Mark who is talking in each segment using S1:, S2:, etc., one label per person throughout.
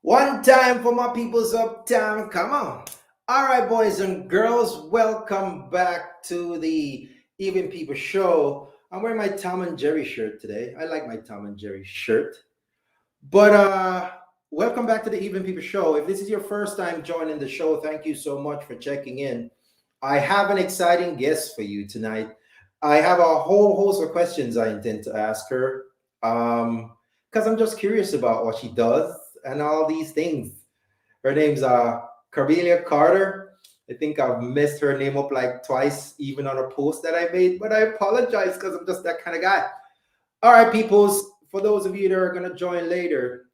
S1: One time for my peoples uptown. Come on. All right, boys and girls, welcome back to the Even People Show. I'm wearing my Tom and Jerry shirt today. I like my Tom and Jerry shirt. But welcome back to the Even People Show. If this is your first time joining the show, thank you so much for checking in. I have an exciting guest for you tonight. I have a whole host of questions I intend to ask her. Because I'm just curious about what she does and all these things. Her name's Camelia Carter. I think I've messed her name up like twice, even on a post that I made, but I apologize because I'm just that kind of guy. All right, peoples, for those of you that are going to join later,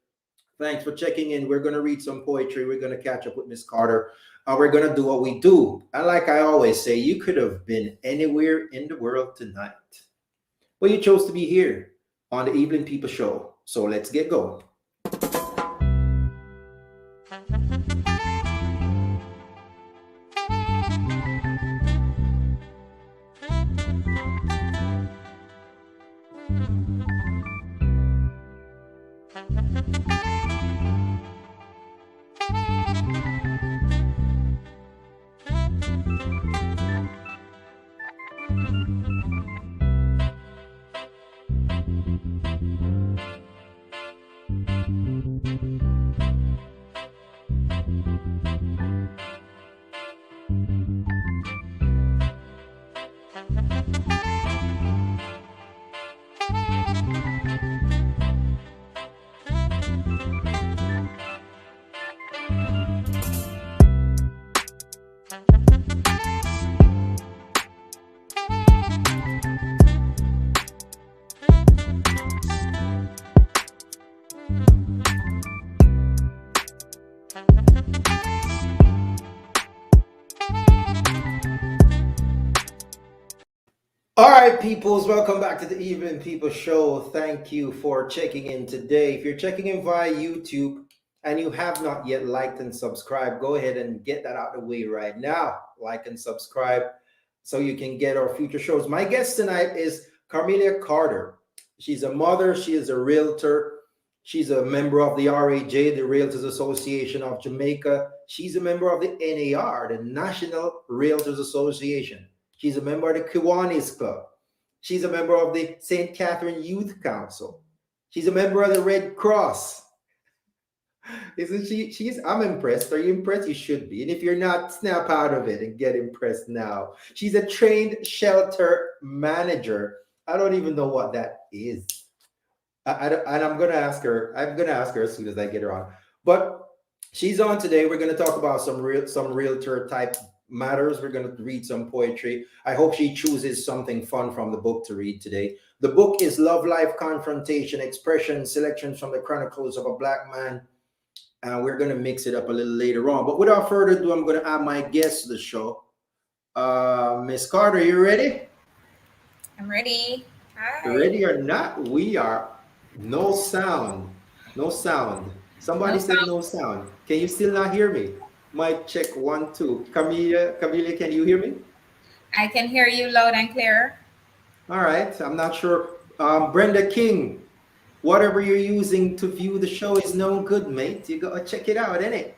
S1: thanks for checking in. We're going to read some poetry. We're going to catch up with Miss Carter. We're going to do what we do. And like I always say, you could have been anywhere in the world tonight, but you chose to be here on the Evening People Show. So let's get going. All right, peoples, welcome back to the Even People Show. Thank you for checking in today. If you're checking in via YouTube and you have not yet liked and subscribed, go ahead and get that out of the way right now. Like and subscribe so you can get our future shows. My guest tonight is Camelia Carter. She's a mother, she is a realtor, she's a member of the RAJ, the Realtors Association of Jamaica. She's a member of the NAR, the National Realtors Association. She's a member of the Kiwanis Club. She's a member of the St. Catherine Youth Council. She's a member of the Red Cross. Isn't she? I'm impressed. Are you impressed? You should be. And if you're not, snap out of it and get impressed now. She's a trained shelter manager. I don't even know what that is. And I'm gonna ask her. I'm gonna ask her as soon as I get her on. But she's on today. We're gonna talk about some realtor type matters. We're gonna read some poetry. I hope she chooses something fun from the book to read today. The book is Love Life Confrontation Expression Selections from the Chronicles of a Black Man. We're gonna mix it up a little later on. But without further ado, I'm gonna add my guest to the show. Miss Carter, you ready?
S2: I'm ready. Hi.
S1: Ready or not, we are no sound. No sound.
S2: No
S1: Somebody said
S2: sound.
S1: no sound. Can you still not hear me? Mic check 1 2. Camelia, can you hear me?
S2: I can hear you loud and clear.
S1: All right. I'm not sure. Brenda King, whatever you're using to view the show is no good, mate. You gotta check it out, innit?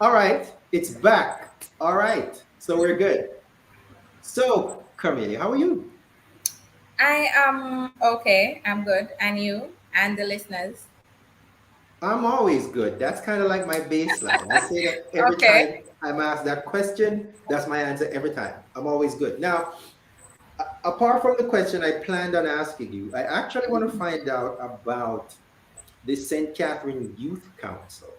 S1: All right. It's back. All right. So we're good. So, Camelia, how are you?
S2: I am okay. I'm good. And you and the listeners.
S1: I'm always good. That's kind of like my baseline. I say that every
S2: Okay.
S1: time I'm asked that question. That's my answer every time. I'm always good. Now, apart from the question I planned on asking you, I actually want to find out about the St. Catherine Youth Council.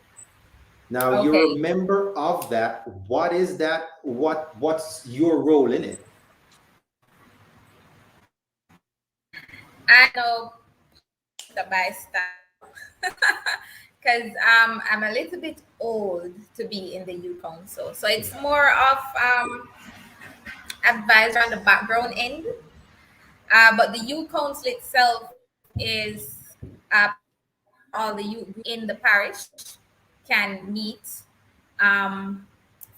S1: Now, you're a
S2: Okay.
S1: member of that. What is that? What's your role in it?
S2: I know the bystander because I'm a little bit old to be in the youth council. So it's more of advisor on the background end. But the youth council itself is where all the youth in the parish can meet, um,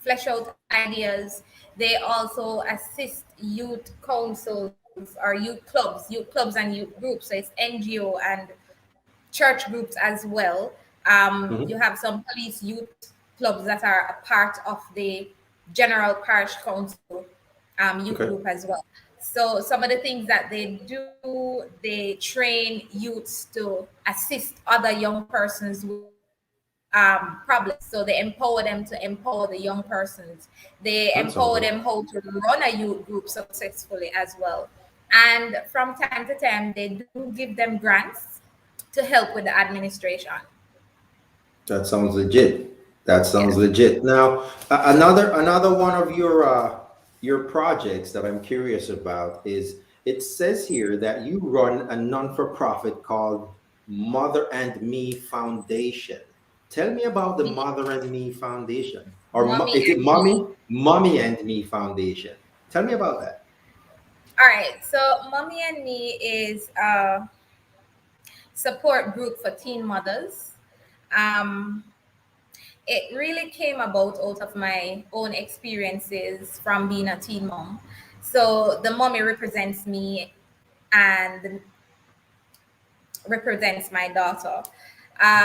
S2: flesh out ideas. They also assist youth councils or youth clubs and youth groups. So it's NGO and church groups as well.
S1: Mhm.
S2: You have some police youth clubs that are a part of the general parish council youth
S1: Okay.
S2: group as well. So some of the things that they do, they train youths to assist other young persons with problems. So they empower them to empower the young persons. They
S1: That sounds
S2: empower
S1: good.
S2: them how to run a youth group successfully as well. And from time to time, they do give them grants to help with the administration.
S1: That sounds legit. That sounds
S2: Yes.
S1: legit. Now, another one of your projects that I'm curious about is it says here that you run a non-for-profit called Mother and Me Foundation. Tell me about the
S2: Me,
S1: Mother and Me Foundation, or
S2: mommy,
S1: is it
S2: and me.
S1: Mommy and Me Foundation? Tell me about that.
S2: All right. So mommy and me is a support group for teen mothers. Um, it really came about out of my own experiences from being a teen mom. So the mommy represents me and represents my daughter.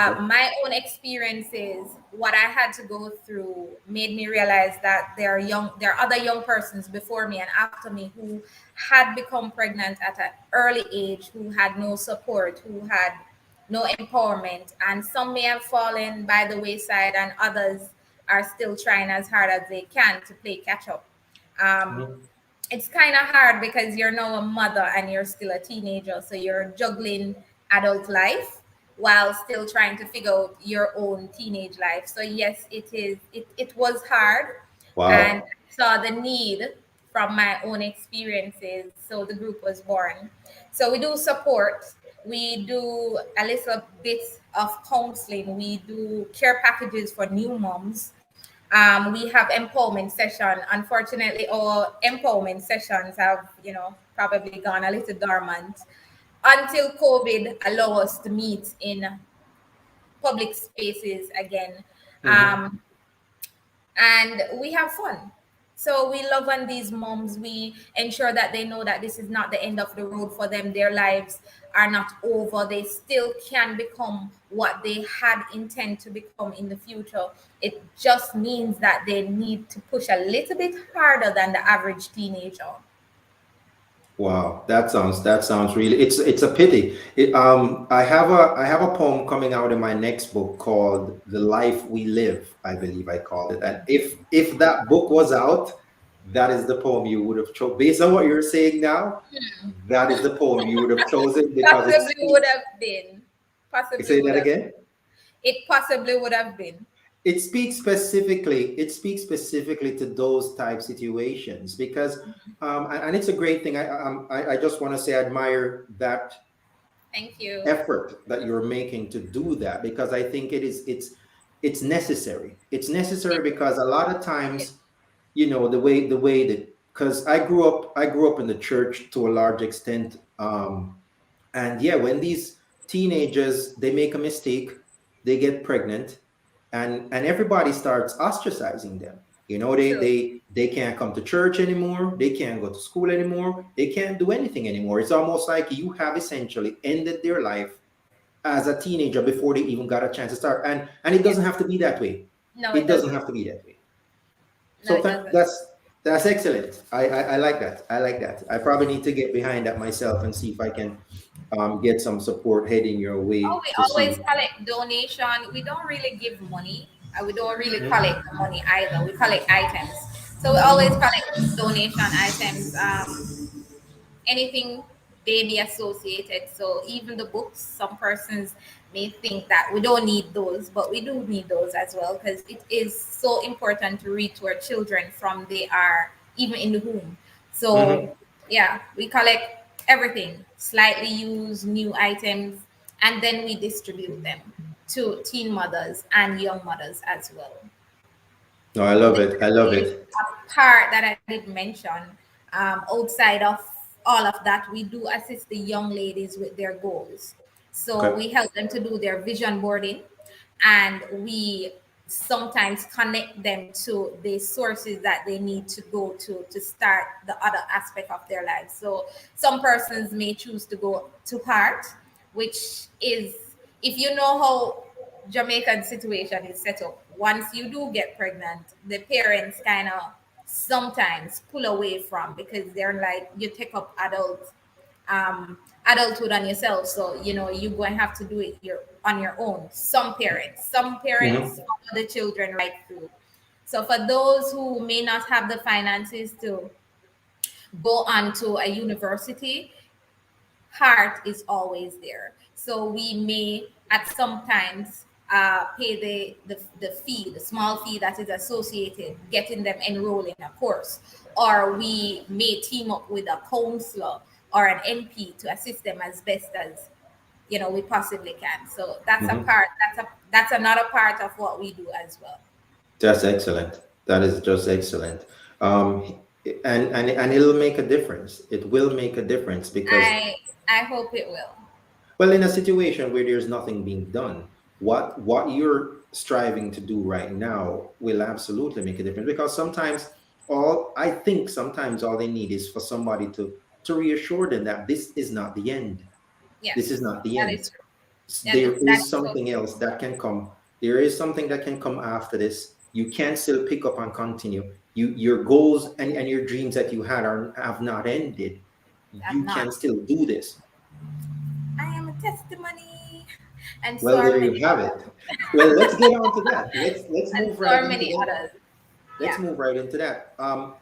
S1: Okay.
S2: My own experiences, what I had to go through, made me realize that there are other young persons before me and after me who had become pregnant at an early age, who had no support, who had no empowerment, and some may have fallen by the wayside, and others are still trying as hard as they can to play catch up. Um,
S1: Mhm.
S2: it's kind of hard because you're now a mother and you're still a teenager, so you're juggling adult life while still trying to figure out your own teenage life. So yes, it was hard, and
S1: Wow.
S2: I saw the need from my own experiences, so the group was born. So we do support, we do a little bit of counseling, we do care packages for new moms. We have empowerment session. Unfortunately, our empowerment sessions have, probably gone a little dormant until COVID allow us to meet in public spaces again.
S1: Mhm.
S2: Um, and we have fun. So we love on these moms. We ensure that they know that this is not the end of the road for them. Their lives are not over. They still can become what they had intend to become in the future. It just means that they need to push a little bit harder than the average teenager.
S1: Wow, that sounds really. It's a pity. I have a poem coming out in my next book called "The Life We Live." I believe I called it. And if that book was out, that is the poem you would have chosen. Based on what you're saying now, that is the poem you would have chosen because it
S2: Possibly would
S1: speaks.
S2: have been. Possibly
S1: Say
S2: would
S1: that
S2: have.
S1: again.
S2: It possibly would have been.
S1: It speaks specifically to those type situations because and it's a great thing. I just want to say I admire that
S2: Thank you.
S1: effort that you're making to do that because I think it's necessary. It's
S2: It,
S1: necessary because a lot of
S2: it,
S1: times, the way that, because I grew up in the church to a large extent, and yeah, when these teenagers they make a mistake, they get pregnant, and everybody starts ostracizing them. they
S2: true.
S1: they they can't come to church anymore, they can't go to school anymore, they can't do anything anymore. It's almost like you have essentially ended their life as a teenager before they even got a chance to start. And it
S2: Yes.
S1: doesn't have to be that way.
S2: No,
S1: It
S2: it
S1: doesn't
S2: doesn't.
S1: have to be that way.
S2: No,
S1: So
S2: it doesn't.
S1: that's excellent. I like that. I like that. I probably need to get behind that myself and see if I can get some support heading your
S2: Oh,
S1: way
S2: we
S1: to
S2: always
S1: see.
S2: collect donation. We don't really give money. We don't really
S1: Mhm.
S2: collect the money either. We collect items. So we always collect donation items. Anything baby associated. So even the books, some persons may think that we don't need those, but we do need those as well because it is so important to read to our children from they are even in the womb. So
S1: Mhm.
S2: yeah, we collect everything, slightly used new items, and then we distribute them to teen mothers and young mothers as well.
S1: No, I love
S2: There
S1: it. I love
S2: is
S1: it.
S2: a part that I did mention. Outside of all of that, we do assist the young ladies with their goals. So
S1: Okay.
S2: we help them to do their vision boarding, and we sometimes connect them to the sources that they need to go to start the other aspect of their lives. So some persons may choose to go to heart, which is, if you know how Jamaican situation is set up. Once you do get pregnant, the parents kind of sometimes pull away from, because they're like, you take up um adulthood on yourself, so you're going to have to do it on your own. Some parents
S1: Mhm.
S2: follow the children right through. So for those who may not have the finances to go on to a university, heart is always there. So we may at some times pay the fee, the small fee that is associated getting them enrolled in a course, or we may team up with a counselor or an NP to assist them as best as we possibly can. So that's a
S1: Mhm.
S2: part. That's another part of what we do as well.
S1: That's excellent. That is just excellent. Um, and it'll make a difference. It will make a difference because,
S2: I I hope it will.
S1: well, in a situation where there's nothing being done, what you're striving to do right now will absolutely make a difference. Because sometimes sometimes all they need is for somebody to reassure them that this is not the end. This is
S2: Yes,
S1: not the
S2: that
S1: end.
S2: is true.
S1: There
S2: That
S1: is
S2: is so
S1: something else that can come. There is something that can come after this. You can still pick up and continue. Your goals and your dreams that you had have not ended.
S2: I'm
S1: You can
S2: not.
S1: still do this.
S2: I am a testimony, and so
S1: Well,
S2: are
S1: there
S2: many
S1: you have
S2: others.
S1: it. Well, let's get on to that. Let's
S2: And
S1: move
S2: so
S1: right
S2: are
S1: into
S2: many
S1: that.
S2: others.
S1: Let's
S2: Yeah.
S1: move right into that.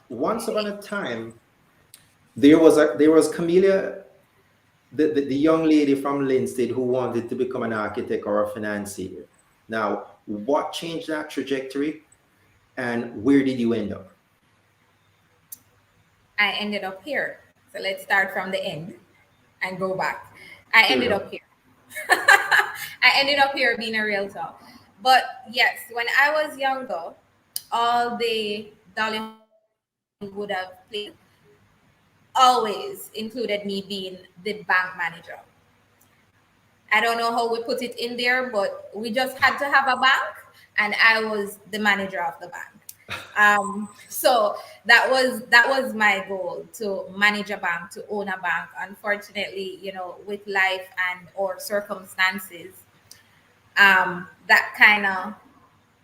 S1: Once upon a time, there was Camelia, the young lady from Linstead who wanted to become an architect or a financier. Now, what changed that trajectory, and where did you end up?
S2: I ended up here. So let's start from the end and go back. I
S1: Here we
S2: ended
S1: go.
S2: up here. I ended up here being a realtor. But yes, when I was younger, all the Dolly would have played always included me being the bank manager. I don't know how we put it in there, but we just had to have a bank, and I was the manager of the bank. So that was my goal, to manage a bank, to own a bank. Unfortunately, with life and or circumstances, that kind of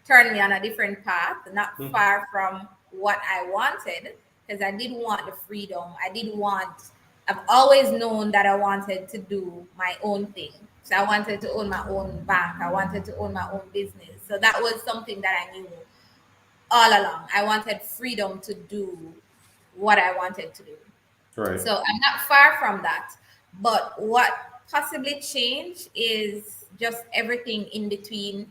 S2: turned me on a different path, not
S1: Mhm.
S2: far from what I wanted, because I did want the freedom. I've always known that I wanted to do my own thing. So I wanted to own my own bank. I wanted to own my own business. So that was something that I knew all along. I wanted freedom to do what I wanted to do.
S1: Right.
S2: So I'm not far from that. But what possibly changed is just everything in between,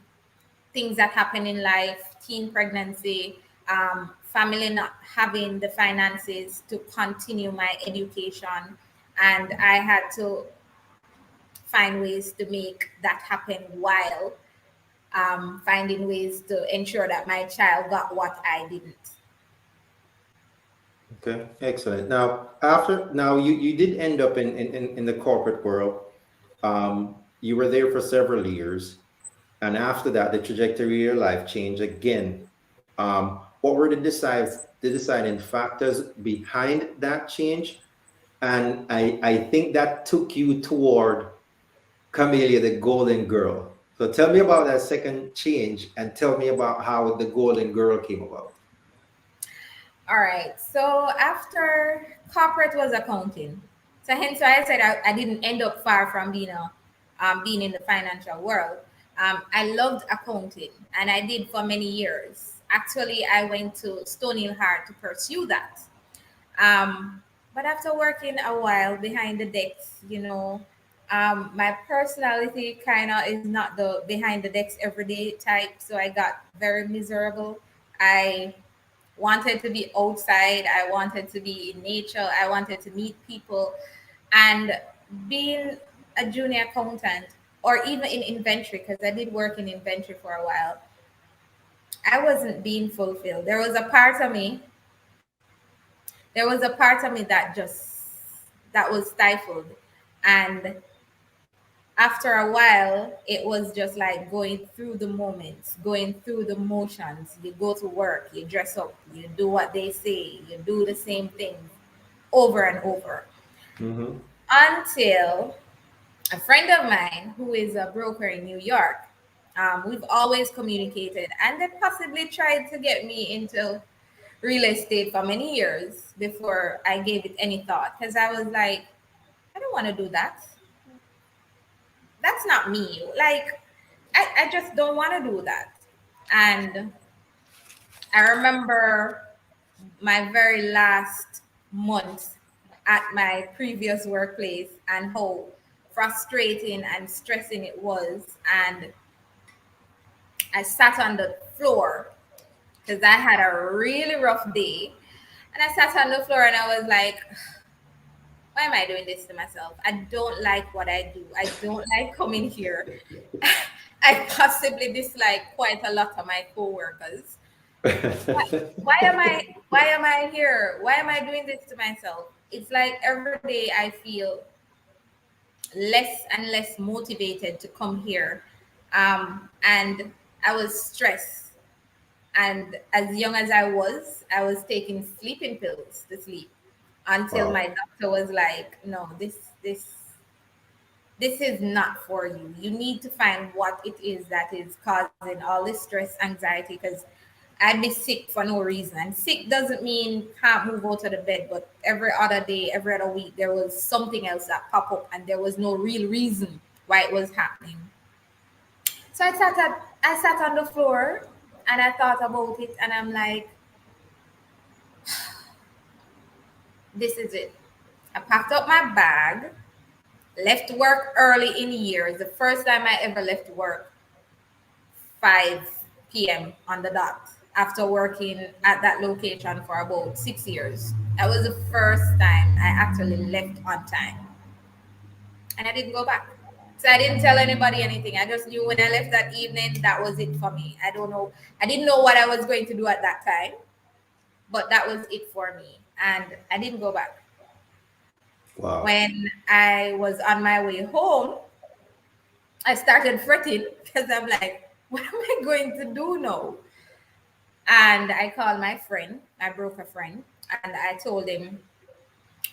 S2: things that happen in life, teen pregnancy, family not having the finances to continue my education. And I had to find ways to make that happen while finding ways to ensure that my child got what I didn't.
S1: Okay. Excellent. Now you did end up in the corporate world. You were there for several years, and after that, the trajectory of your life changed again. What were the deciding factors behind that change? And I think that took you toward Camelia, the golden girl. So tell me about that second change, and tell me about how the golden girl came about.
S2: All right. So after corporate was accounting, so hence why I said I didn't end up far from being in the financial world. I loved accounting, and I did for many years. Actually, I went to Stony Hill Hard to pursue that. But after working a while behind the decks, my personality kind of is not the behind the decks everyday type. So I got very miserable. I wanted to be outside. I wanted to be in nature. I wanted to meet people. And being a junior accountant, or even in inventory, because I did work in inventory for a while, I wasn't being fulfilled. There was a part of me that was stifled. And after a while, it was just like going through the moments, going through the motions. You go to work, you dress up, you do what they say, you do the same thing over and over,
S1: Mm-hmm.
S2: until a friend of mine who is a broker in New York We've always communicated, and they possibly tried to get me into real estate for many years before I gave it any thought, because I was like, I don't want to do that. That's not me. Like, I just don't want to do that. And I remember my very last month at my previous workplace and how frustrating and stressing it was. And I sat on the floor because I had a really rough day. And I sat on the floor and I was like, why am I doing this to myself? I don't like what I do. I don't like coming here. I possibly dislike quite a lot of my coworkers. Why am I here? Why am I doing this to myself? It's like every day I feel less and less motivated to come here. And I was stressed. And as young as I was taking sleeping pills to sleep until
S1: Wow.
S2: my doctor was like, no, this is not for you. You need to find what it is that is causing all this stress, anxiety, because I'd be sick for no reason. And sick doesn't mean can't move out of the bed, but every other day, every other week, there was something else that popped up, and there was no real reason why it was happening. So I sat on the floor and I thought about it, and I'm like, this is it. I packed up my bag, left work early in years. The first time I ever left work 5 p.m. on the dot after working at that location for about 6 years. That was the first time I actually left on time, and I didn't go back. So I didn't tell anybody anything. I just knew when I left that evening, that was it for me. I don't know. I didn't know what I was going to do at that time, but that was it for me. And I didn't go back.
S1: Wow.
S2: When I was on my way home, I started fretting because I'm like, what am I going to do now? And I called my friend, my broker friend, and I told him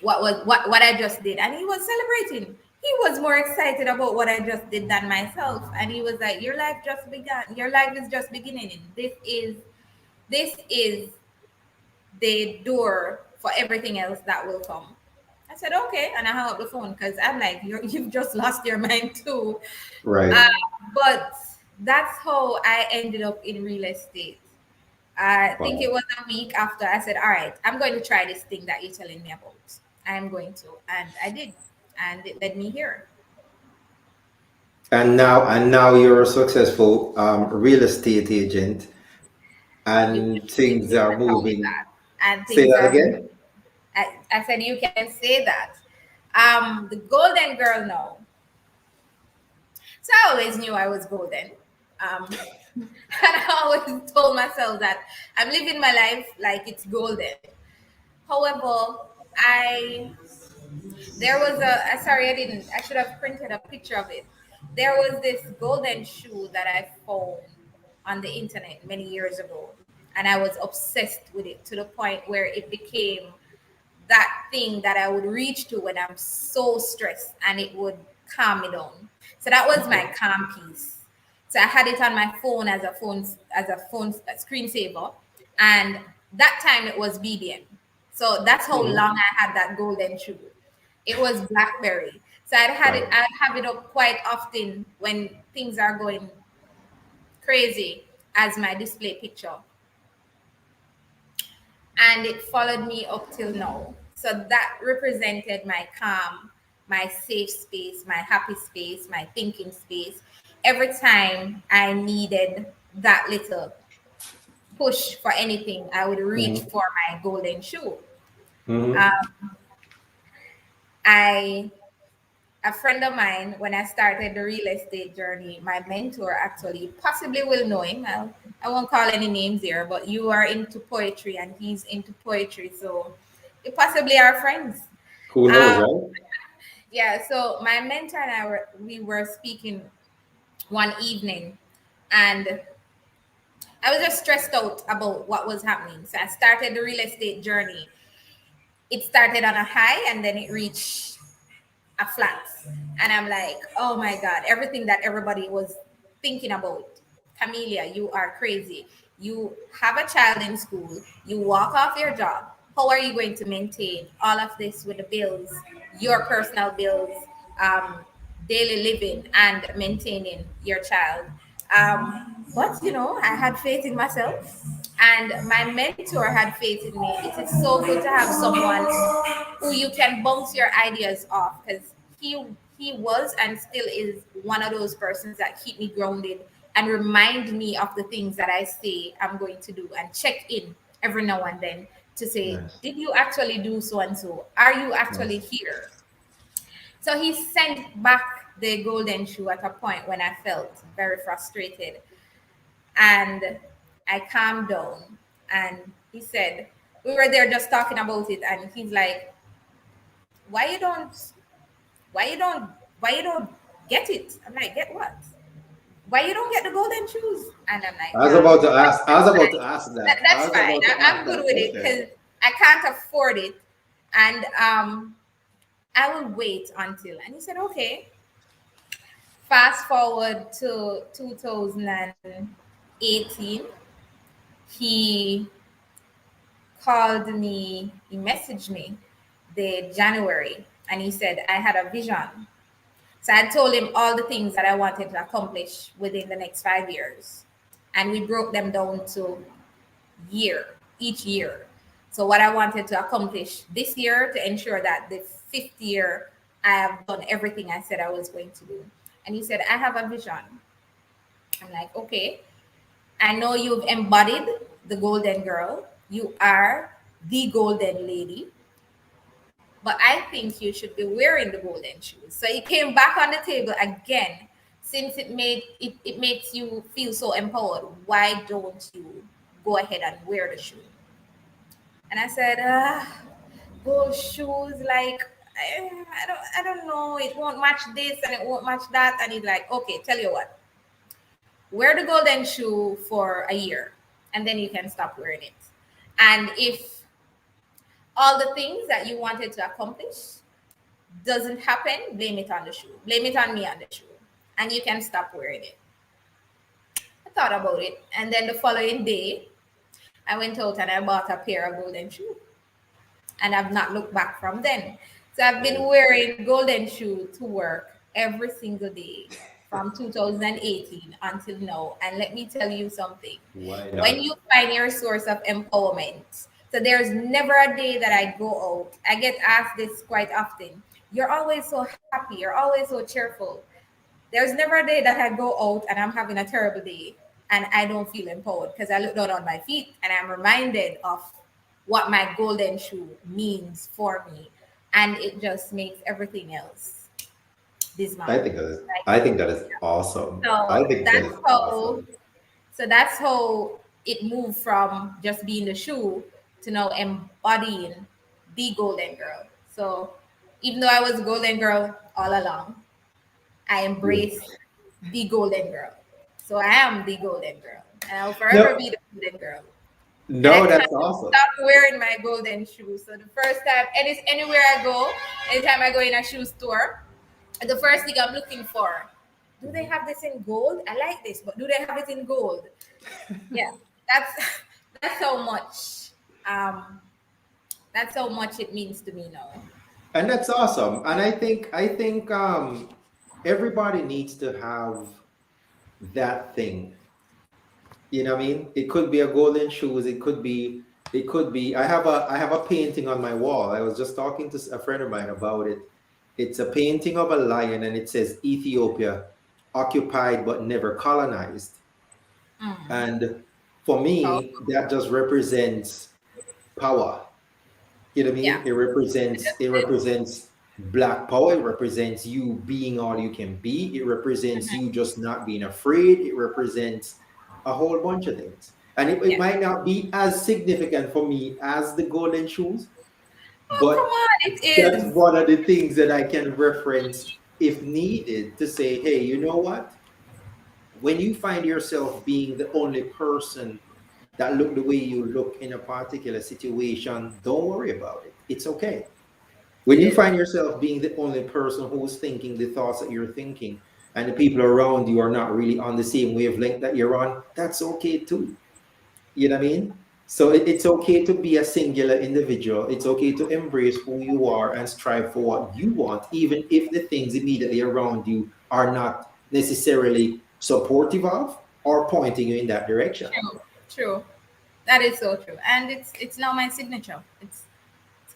S2: what I just did, and he was celebrating. He was more excited about what I just did than myself, and he was like, "Your life just began. Your life is just beginning. This is the door for everything else that will come." I said, "Okay," and I hung up the phone because I'm like, "You've just lost your mind too."
S1: Right.
S2: Uh, but that's how I ended up in real estate. I think
S1: Wow.
S2: it was a week after I said, all right, I'm going to try this thing that you're telling me about. I'm going to. And I did. And it led me here.
S1: And now you're a successful real estate agent, and
S2: You
S1: things
S2: can
S1: are
S2: tell me
S1: moving.
S2: that. And
S1: Say
S2: things
S1: that
S2: are
S1: again.
S2: moving. I said, you can say that. The golden girl now. So I always knew I was golden. Um, and I always told myself that I'm living my life like it's golden. However, I there was sorry, I didn't. I should have printed a picture of it. There was this golden shoe that I found on the internet many years ago, and I was obsessed with it to the point where it became that thing that I would reach to when I'm so stressed, and it would calm me down. So that was my calm piece. So I had it on my phone as a phone screensaver, and that time it was BBM. So that's how
S1: Mhm.
S2: long I had that golden shoe. It was BlackBerry. So
S1: Right.
S2: I'd have it up quite often when things are going crazy as my display picture, and it followed me up till now. So that represented my calm, my safe space, my happy space, my thinking space. Every time I needed that little push for anything, I would reach
S1: Mhm.
S2: for my golden shoe.
S1: Mhm.
S2: Um, I a friend of mine, when I started the real estate journey, my mentor actually possibly will know him. I won't call any names here, but you are into poetry and he's into poetry, so you possibly are friends.
S1: Who knows,
S2: Um,
S1: right?
S2: yeah, so my mentor and we were speaking one evening, and I was just stressed out about what was happening. So I started the real estate journey. It started on a high and then it reached a flat. And I'm like, oh my God, everything that everybody was thinking about Camelia, you are crazy. You have a child in school, you walk off your job. How are you going to maintain all of this with the bills, your personal bills, um, daily living, and maintaining your child? But I had faith in myself, and my mentor had faith in me. It is so good to have someone who you can bounce your ideas off, because he was and still is one of those persons that keep me grounded and remind me of the things that I say I'm going to do, and check in every now and then to say,
S1: Nice.
S2: did you actually do so and so? Are you actually
S1: Nice.
S2: here? So he sent back the golden shoe at a point when I felt very frustrated. And I calmed down. And he said, we were there just talking about it. And he's like, why you don't, why you don't, why you don't get it? I'm like, get what? Why you don't get the golden shoes? And I'm like,
S1: I was about to
S2: that's
S1: ask. I was about to
S2: fine.
S1: ask
S2: That,
S1: that. I
S2: that's
S1: was
S2: fine.
S1: about to
S2: I'm
S1: ask
S2: good
S1: that
S2: with it
S1: question.
S2: because I can't afford it. And I will wait until. And he said, okay. Fast forward to 2018, he called me, he messaged me the January, and he said I had a vision. So I told him all the things that I wanted to accomplish within the next 5 years. And we broke them down to each year. So what I wanted to accomplish this year to ensure that the fifth year I have done everything I said I was going to do. And he said, I have a vision. I'm like, okay. I know you've embodied the golden girl. You are the golden lady, but I think you should be wearing the golden shoes. So it came back on the table again. Since it makes you feel so empowered, why don't you go ahead and wear the shoe? And I said, gold shoes, like I don't know. It won't match this and it won't match that. And he's like, okay, tell you what, wear the golden shoe for a year, and then you can stop wearing it. And if all the things that you wanted to accomplish doesn't happen, blame it on the shoe. Blame it on me on the shoe. And you can stop wearing it. I thought about it. And then the following day, I went out and I bought a pair of golden shoes. And I've not looked back from then. So I've been wearing golden shoe to work every single day from 2018 until now. And let me tell you something.
S1: Why
S2: When
S1: not?
S2: you find your source of empowerment, so there's never a day that I go out. I get asked this quite often. You're always so happy. You're always so cheerful. There's never a day that I go out and I'm having a terrible day and I don't feel empowered, because I look down on my feet and I'm reminded of what my golden shoe means for me. And it just makes everything else
S1: I
S2: dismantle.
S1: think that is.
S2: Like,
S1: I think that is awesome. I
S2: so
S1: think that
S2: that's
S1: is
S2: how
S1: awesome.
S2: so that's how it moved from just being the shoe to now embodying the golden girl. So even though I was a golden girl all along, I
S1: Yeah.
S2: embraced the golden girl. So I am the golden girl, and I'll forever
S1: No,
S2: be the golden girl. And I
S1: no,
S2: can't
S1: that's awesome.
S2: stop wearing my golden shoes. So the first time, and it's anywhere I go, anytime I go in a shoe store, the first thing I'm looking for, do they have this in gold? I like this, but do they have it in gold? Yeah, that's that's how much um that's how much it means to me now.
S1: And that's awesome. And I think everybody needs to have that thing. You know what I mean? It could be a golden shoes. It could be I have a painting on my wall. I was just talking to a friend of mine about it. It's a painting of a lion and it says Ethiopia occupied but never colonized.
S2: Mm.
S1: And for
S2: Oh,
S1: me, that just represents power. You know what I
S2: yeah.
S1: mean? It represents black power. It represents you being all you can be. It represents you just not being afraid. It represents a whole bunch of things. And it
S2: Yeah.
S1: might not be as significant for me as the golden shoes,
S2: Oh, come
S1: but
S2: on, it
S1: that's
S2: is.
S1: one of the things that I can reference if needed to say, hey, you know what? When you find yourself being the only person that look the way you look in a particular situation, don't worry about it. It's okay. When you
S2: It is.
S1: find yourself being the only person who's thinking the thoughts that you're thinking, and the people around you are not really on the same wavelength that you're on, that's okay too. You know what I mean? So it's okay to be a singular individual. It's okay to embrace who you are and strive for what you want, even if the things immediately around you are not necessarily supportive of or pointing you in that direction.
S2: True. True. That is so true. And it's now my signature. It's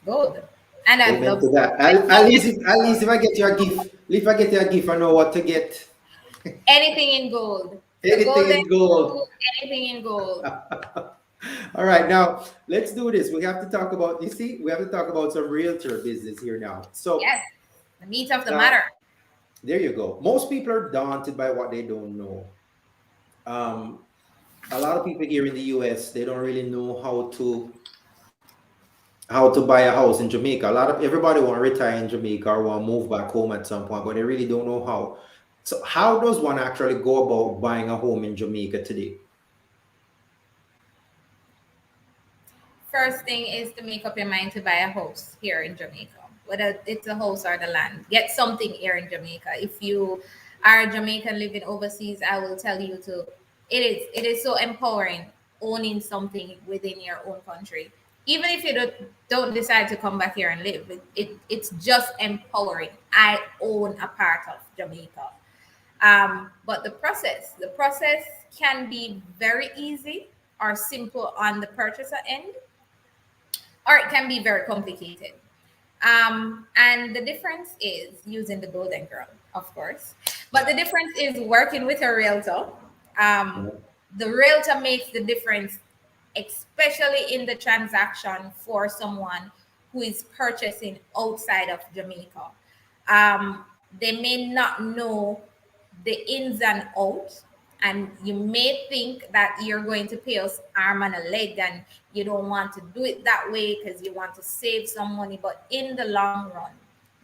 S2: gold. And I
S1: Amen
S2: love
S1: to
S2: gold.
S1: that. At least if I get you a gift, if I get you a gift, I know what to get.
S2: Anything in gold. The
S1: Anything
S2: golden
S1: in gold.
S2: rule, anything in gold.
S1: All right, now let's do this. We have to talk about, you see, we have to talk about some realtor business here now. So
S2: Yes. The meat of the
S1: now,
S2: matter.
S1: there you go. Most people are daunted by what they don't know. Um, a lot of people here in the US, they don't really know how to buy a house in Jamaica. A lot of everybody want to retire in Jamaica or want to move back home at some point, but they really don't know how. So how does one actually go about buying a home in Jamaica today?
S2: First thing is to make up your mind to buy a house here in Jamaica, whether it's a house or the land. Get something here in Jamaica. If you are a Jamaican living overseas, I will tell you to. It is so empowering owning something within your own country. Even if you don't decide to come back here and live, it's just empowering. I own a part of Jamaica. But the process can be very easy or simple on the purchaser end, or it can be very complicated. And the difference is using the golden girl, of course. But the difference is working with a realtor. Um, the realtor makes the difference, especially in the transaction for someone who is purchasing outside of Jamaica. They may not know the ins and outs, and you may think that you're going to pay us arm and a leg, and you don't want to do it that way because you want to save some money. But in the long run,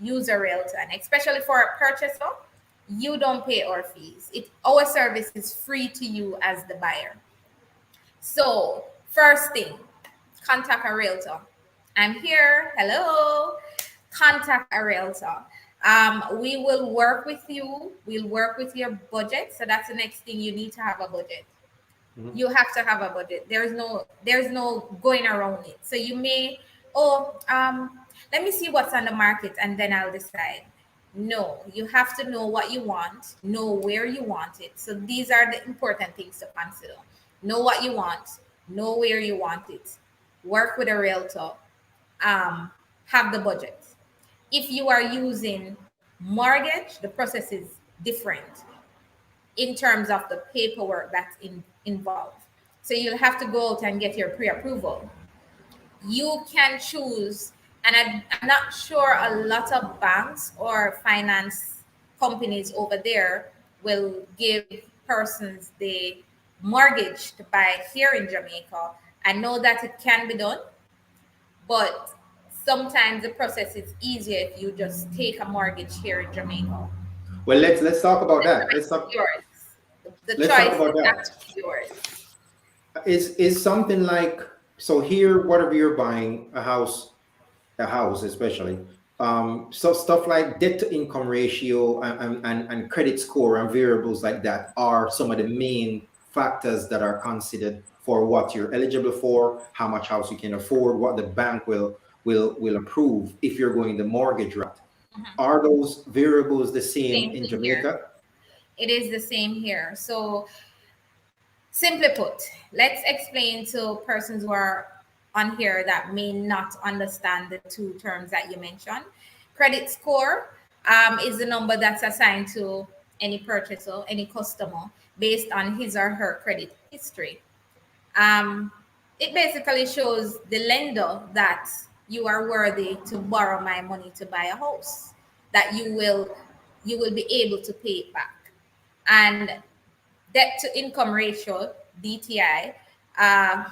S2: use a realtor, and especially for a purchaser, you don't pay our fees. Our service is free to you as the buyer. So, first thing, contact a realtor. I'm here. Hello. Contact a realtor. We will work with you. We'll work with your budget. So that's the next thing. You need to have a budget.
S1: Mhm.
S2: You have to have a budget. There's no going around it. So you may, let me see what's on the market and then I'll decide. No, you have to know what you want, know where you want it. So these are the important things to consider. Know what you want, know where you want it, work with a realtor, have the budget. If you are using mortgage, the process is different in terms of the paperwork that's involved. So you'll have to go out and get your pre-approval. You can choose, and I'm not sure a lot of banks or finance companies over there will give persons the mortgage to buy here in Jamaica. I know that it can be done, but sometimes the process is easier if you just take a mortgage here in Jamaica.
S1: Well, let's talk about
S2: The
S1: that.
S2: choice is yours. The
S1: Let's talk
S2: choice
S1: about
S2: is
S1: that.
S2: actually yours.
S1: Is something like, so here, whatever you're buying, a house especially, so stuff like debt to income ratio and credit score and variables like that are some of the main factors that are considered for what you're eligible for, how much house you can afford, what the bank will approve if you're going the mortgage route. Are those variables the same
S2: Same
S1: in
S2: thing here.
S1: Jamaica?
S2: It is the same here. So, simply put, let's explain to persons who are on here that may not understand the two terms that you mentioned. Credit score is the number that's assigned to any purchaser, any customer, based on his or her credit history. Um, it basically shows the lender that you are worthy to borrow my money to buy a house, that you will be able to pay it back. And debt to income ratio, DTI, uh,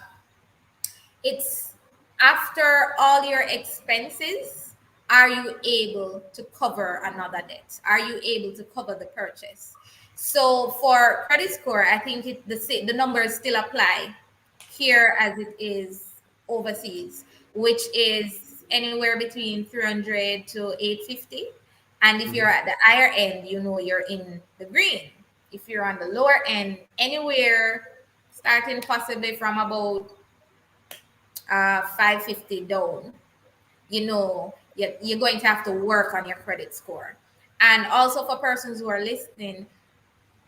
S2: it's after all your expenses, are you able to cover another debt? Are you able to cover the purchase? So for credit score, I think the numbers still apply here as it is overseas, which is anywhere between 300 to 850. And if you're
S1: Mhm.
S2: at the higher end, you know you're in the green. If you're on the lower end, anywhere starting possibly from about 550 down, you know you're going to have to work on your credit score. And also for persons who are listening,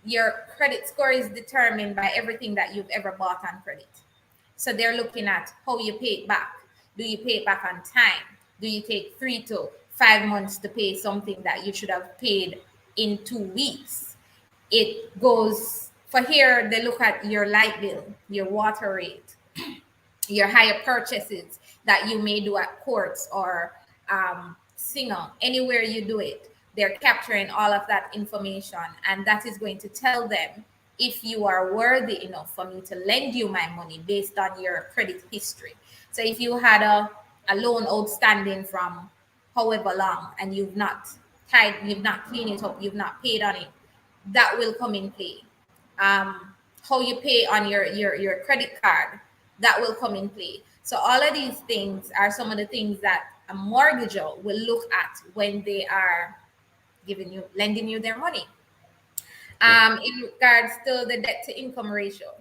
S2: your credit score is determined by everything that you've ever bought on credit. So they're looking at how you pay it back. Do you pay it back on time? Do you take 3 to 5 months to pay something that you should have paid in 2 weeks? It goes for here, they look at your light bill, your water rate, your higher purchases that you may do at courts or singer, anywhere you do it. They're capturing all of that information, and that is going to tell them if you are worthy enough for me to lend you my money based on your credit history. So if you had a loan outstanding from however long and you've not cleaned it up, you've not paid on it, that will come in play. How you pay on your credit card, that will come in play. So all of these things are some of the things that a mortgager will look at when they are lending you their money.
S1: Okay.
S2: In regards to the debt to income ratio,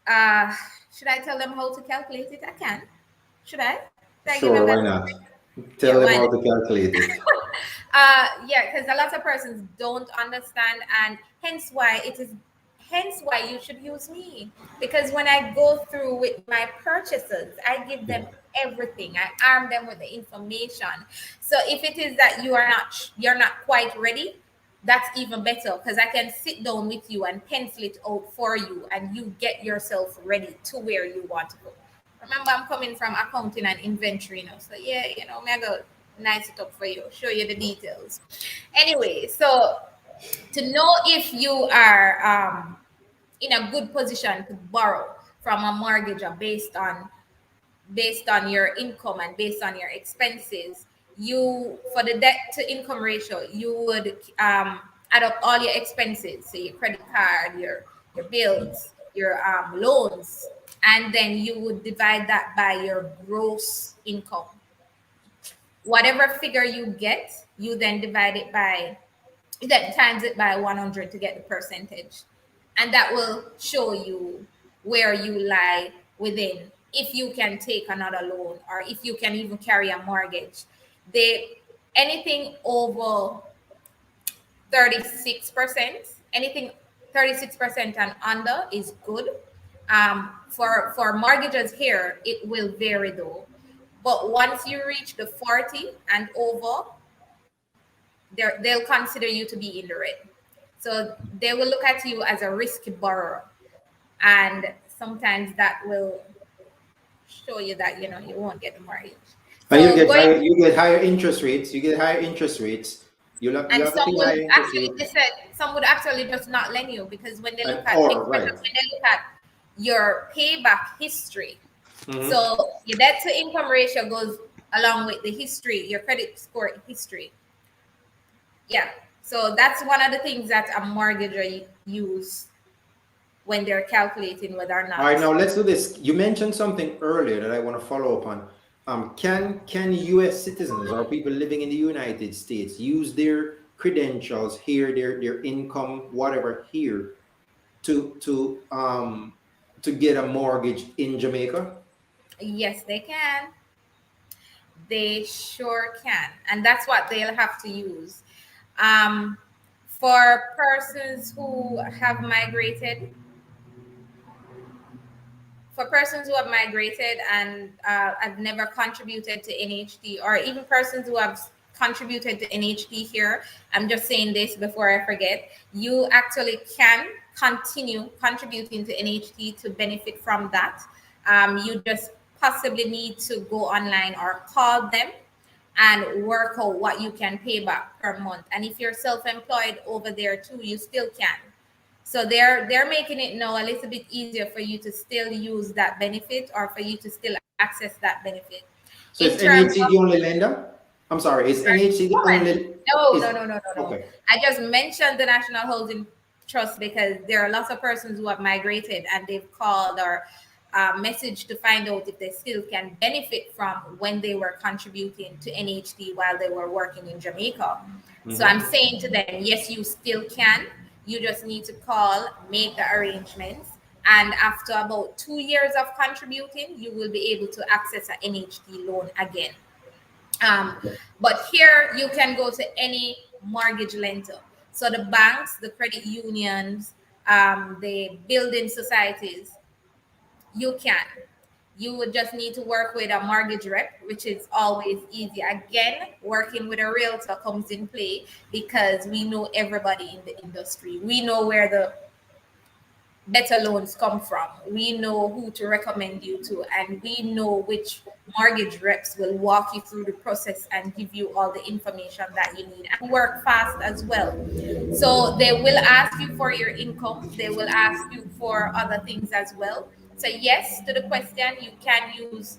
S2: uh, should I tell them how to calculate it? I can. Should I? Should I give them
S1: Sure,
S2: that?
S1: why not?
S2: Yeah,
S1: Tell them
S2: why
S1: how
S2: not?
S1: to calculate it.
S2: Yeah, because a lot of persons don't understand, and hence why you should use me. Because when I go through with my purchases, I give
S1: Yeah.
S2: them everything. I arm them with the information. So if it is that you're not quite ready, that's even better because I can sit down with you and pencil it out for you, and you get yourself ready to where you want to go. Remember, I'm coming from accounting and inventory now. So yeah, me I go nice it up for you, show you the details. Anyway, so to know if you are in a good position to borrow from a mortgager based on your income and based on your expenses, you for the debt to income ratio, you would add up all your expenses, so your credit card, your bills, your loans, and then you would divide that by your gross income. Whatever figure you get, you then divide it by you then times it by 100 to get the percentage, and that will show you where you lie within, if you can take another loan or if you can even carry a mortgage. They Anything over 36%, anything 36% and under is good. For mortgages here, it will vary though. But once you reach the 40 and over, they'll consider you to be in the red. So they will look at you as a risky borrower, and sometimes that will show you that you won't get the mortgage.
S1: And
S2: So going
S1: you get higher interest rates. You get higher interest rates. You
S2: and
S1: have to
S2: some
S1: pay
S2: will
S1: higher interest
S2: actually, they
S1: rates.
S2: said some would actually just not lend you, because when they look
S1: And
S2: at,
S1: or
S2: especially
S1: right.
S2: when they look at your payback history.
S1: Mm-hmm.
S2: So your debt to income ratio goes along with the history, your credit score history. Yeah. So that's one of the things that a mortgager use when they're calculating whether or
S1: All
S2: not.
S1: right, now let's do this. You mentioned something earlier that I want to follow up on. Can U.S. citizens or people living in the United States use their credentials here, their income, whatever here, to get a mortgage in Jamaica?
S2: Yes, they can. They sure can. And that's what they'll have to use. Um, for persons who have migrated, and have never contributed to NHT, or even persons who have contributed to NHT here, I'm just saying this before I forget, you actually can continue contributing to NHT to benefit from that. You just possibly need to go online or call them and work out what you can pay back per month. And if you're self-employed over there too, you still can. So they're making it now a little bit easier for you to still use that benefit, or for you to still access that benefit.
S1: So
S2: In
S1: is
S2: terms
S1: NHC
S2: of,
S1: the only lender? I'm sorry, is NHC the
S2: woman,
S1: only
S2: no,
S1: is
S2: no, no, no, no, no.
S1: okay.
S2: I just mentioned the National Housing Trust because there are lots of persons who have migrated and they've called, or message to find out if they still can benefit from when they were contributing to NHD while they were working in Jamaica. So I'm
S1: Mm-hmm.
S2: saying to them, yes, you still can. You just need to call, make the arrangements, and after about 2 years of contributing, you will be able to access an NHD loan again. Um, but here you can go to any mortgage lender. So the banks, the credit unions, the building societies, you can. You would just need to work with a mortgage rep, which is always easy. Again, working with a realtor comes in play because we know everybody in the industry. We know where the better loans come from. We know who to recommend you to, and we know which mortgage reps will walk you through the process and give you all the information that you need and work fast as well. So they will ask you for your income, they will ask you for other things as well. So, yes, to the question, you can use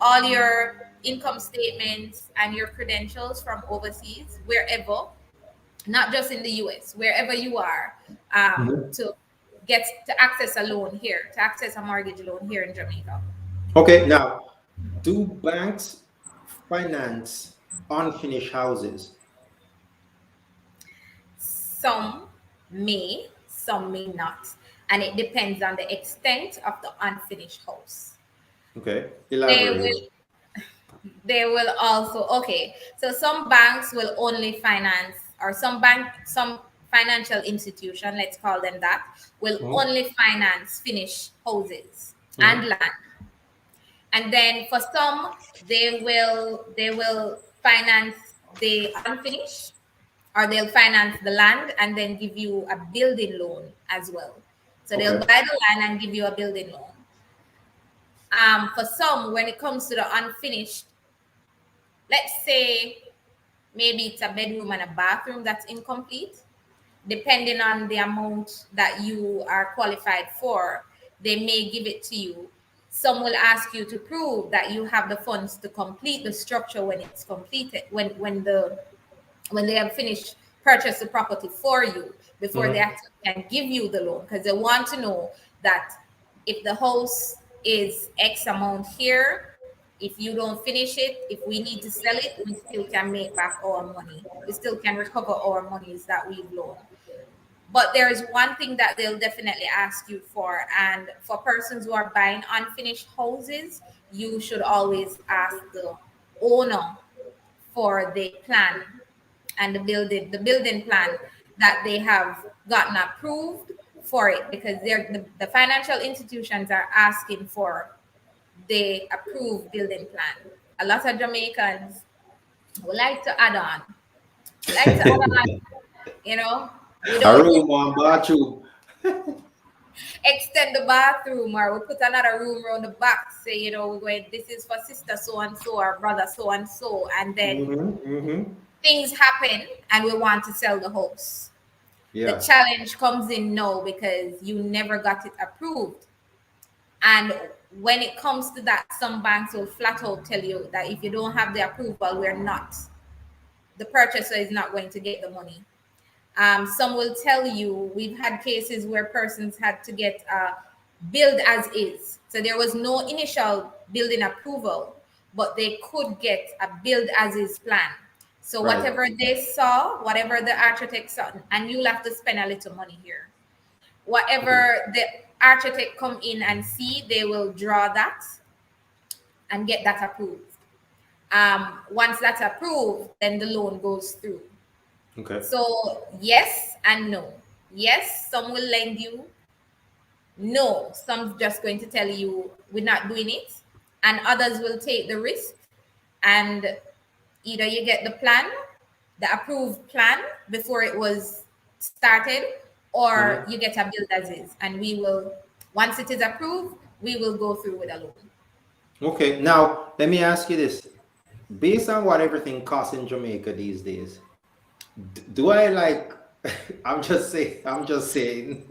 S2: all your income statements and your credentials from overseas, wherever, not just in the US, wherever you are,
S1: Mm-hmm.
S2: to get to access a loan here, to access a mortgage loan here in Jamaica.
S1: Okay, now, do banks finance unfinished houses?
S2: Some may, some may not. And it depends on the extent of the unfinished house.
S1: Okay,
S2: They
S1: elaborate.
S2: will they will also, okay, so some banks will only finance, or some financial institution, let's call them that, will
S1: Mm-hmm.
S2: only finance finished houses and
S1: Mm-hmm.
S2: land. And then for some, they will finance the unfinished, or they'll finance the land and then give you a building loan as well. So they'll
S1: Okay.
S2: buy the land and give you a building loan. For some, when it comes to the unfinished, let's say maybe it's a bedroom and a bathroom that's incomplete, depending on the amount that you are qualified for, they may give it to you. Some will ask you to prove that you have the funds to complete the structure when it's completed, when they have finished purchase the property for you, before they
S1: Mm-hmm.
S2: actually can give you the loan, because they want to know that if the house is X amount here, if you don't finish it, if we need to sell it, we still can make back our money. We still can recover our monies that we've loaned. But there is one thing that they'll definitely ask you for. And for persons who are buying unfinished houses, you should always ask the owner for the plan and the building plan that they have gotten approved for it, because the financial institutions are asking for the approved building plan. A lot of Jamaicans would like to add on, like to add on, you know,
S1: A
S2: without
S1: room, one bathroom.
S2: extend the bathroom, or we put another room around the back, say, we're going, this is for sister so and so or brother so and so, and then
S1: Mm-hmm. Mm-hmm.
S2: things happen and we want to sell the house. The
S1: Yeah.
S2: challenge comes in now because you never got it approved. And when it comes to that, some banks will flat out tell you that if you don't have the approval, the purchaser is not going to get the money. Some will tell you, we've had cases where persons had to get build as is. So there was no initial building approval, but they could get a build as is plan. So
S1: Right.
S2: whatever they saw, whatever the architect saw, and you'll have to spend a little money here.
S1: Okay.
S2: Whatever the architect come in and see, they will draw that and get that approved. Once that's approved, then the loan goes through.
S1: Okay.
S2: So, yes and no. Yes, some will lend you. No, some just going to tell you we're not doing it. And others will take the risk, and either you get the plan, the approved plan before it was started, or
S1: Mm-hmm.
S2: you get a build as is. And we will, once it is approved, we will go through with a loan.
S1: Okay. Now, let me ask you this. Based on what everything costs in Jamaica these days, do I like I'm just saying.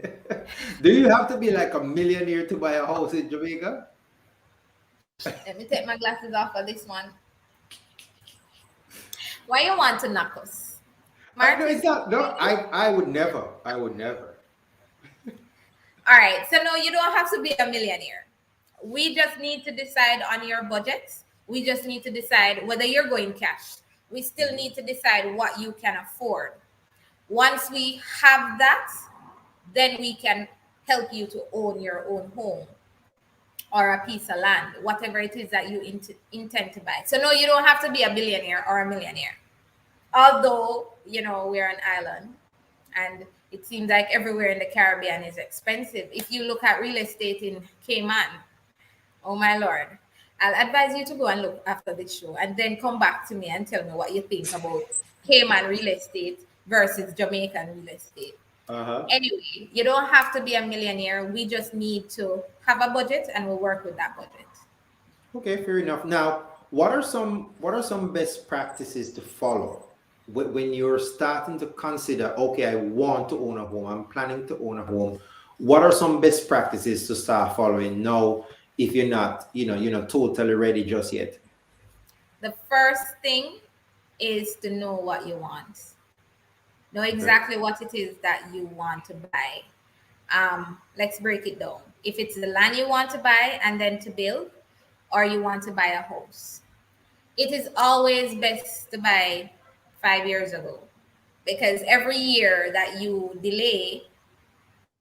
S1: Do you have to be like a millionaire to buy a house in Jamaica?
S2: Let me take my glasses off for this one. Why you want to knock us?
S1: I know
S2: Martis,
S1: it's not no,
S2: really?
S1: I would never. I would never.
S2: All right. So no, you don't have to be a millionaire. We just need to decide on your budget. We just need to decide whether you're going cash. We still need to decide what you can afford. Once we have that, then we can help you to own your own home or a piece of land, whatever it is that you intend to buy. So no, you don't have to be a billionaire or a millionaire. Although, we're an island and it seems like everywhere in the Caribbean is expensive. If you look at real estate in Cayman, oh my Lord, I'll advise you to go and look after this show and then come back to me and tell me what you think about Cayman real estate versus Jamaican real estate.
S1: Uh-huh.
S2: Anyway, you don't have to be a millionaire. We just need to have a budget and we'll work with that budget.
S1: Okay, fair enough. Now, what are some best practices to follow when you're starting to consider, okay, I want to own a home, I'm planning to own a home. What are some best practices to start following now if you're not, you're not totally ready just yet?
S2: The first thing is to know what you want. Know
S1: Okay.
S2: exactly what it is that you want to buy. Let's break it down. If it's the land you want to buy and then to build, or you want to buy a house, it is always best to buy 5 years ago, because every year that you delay,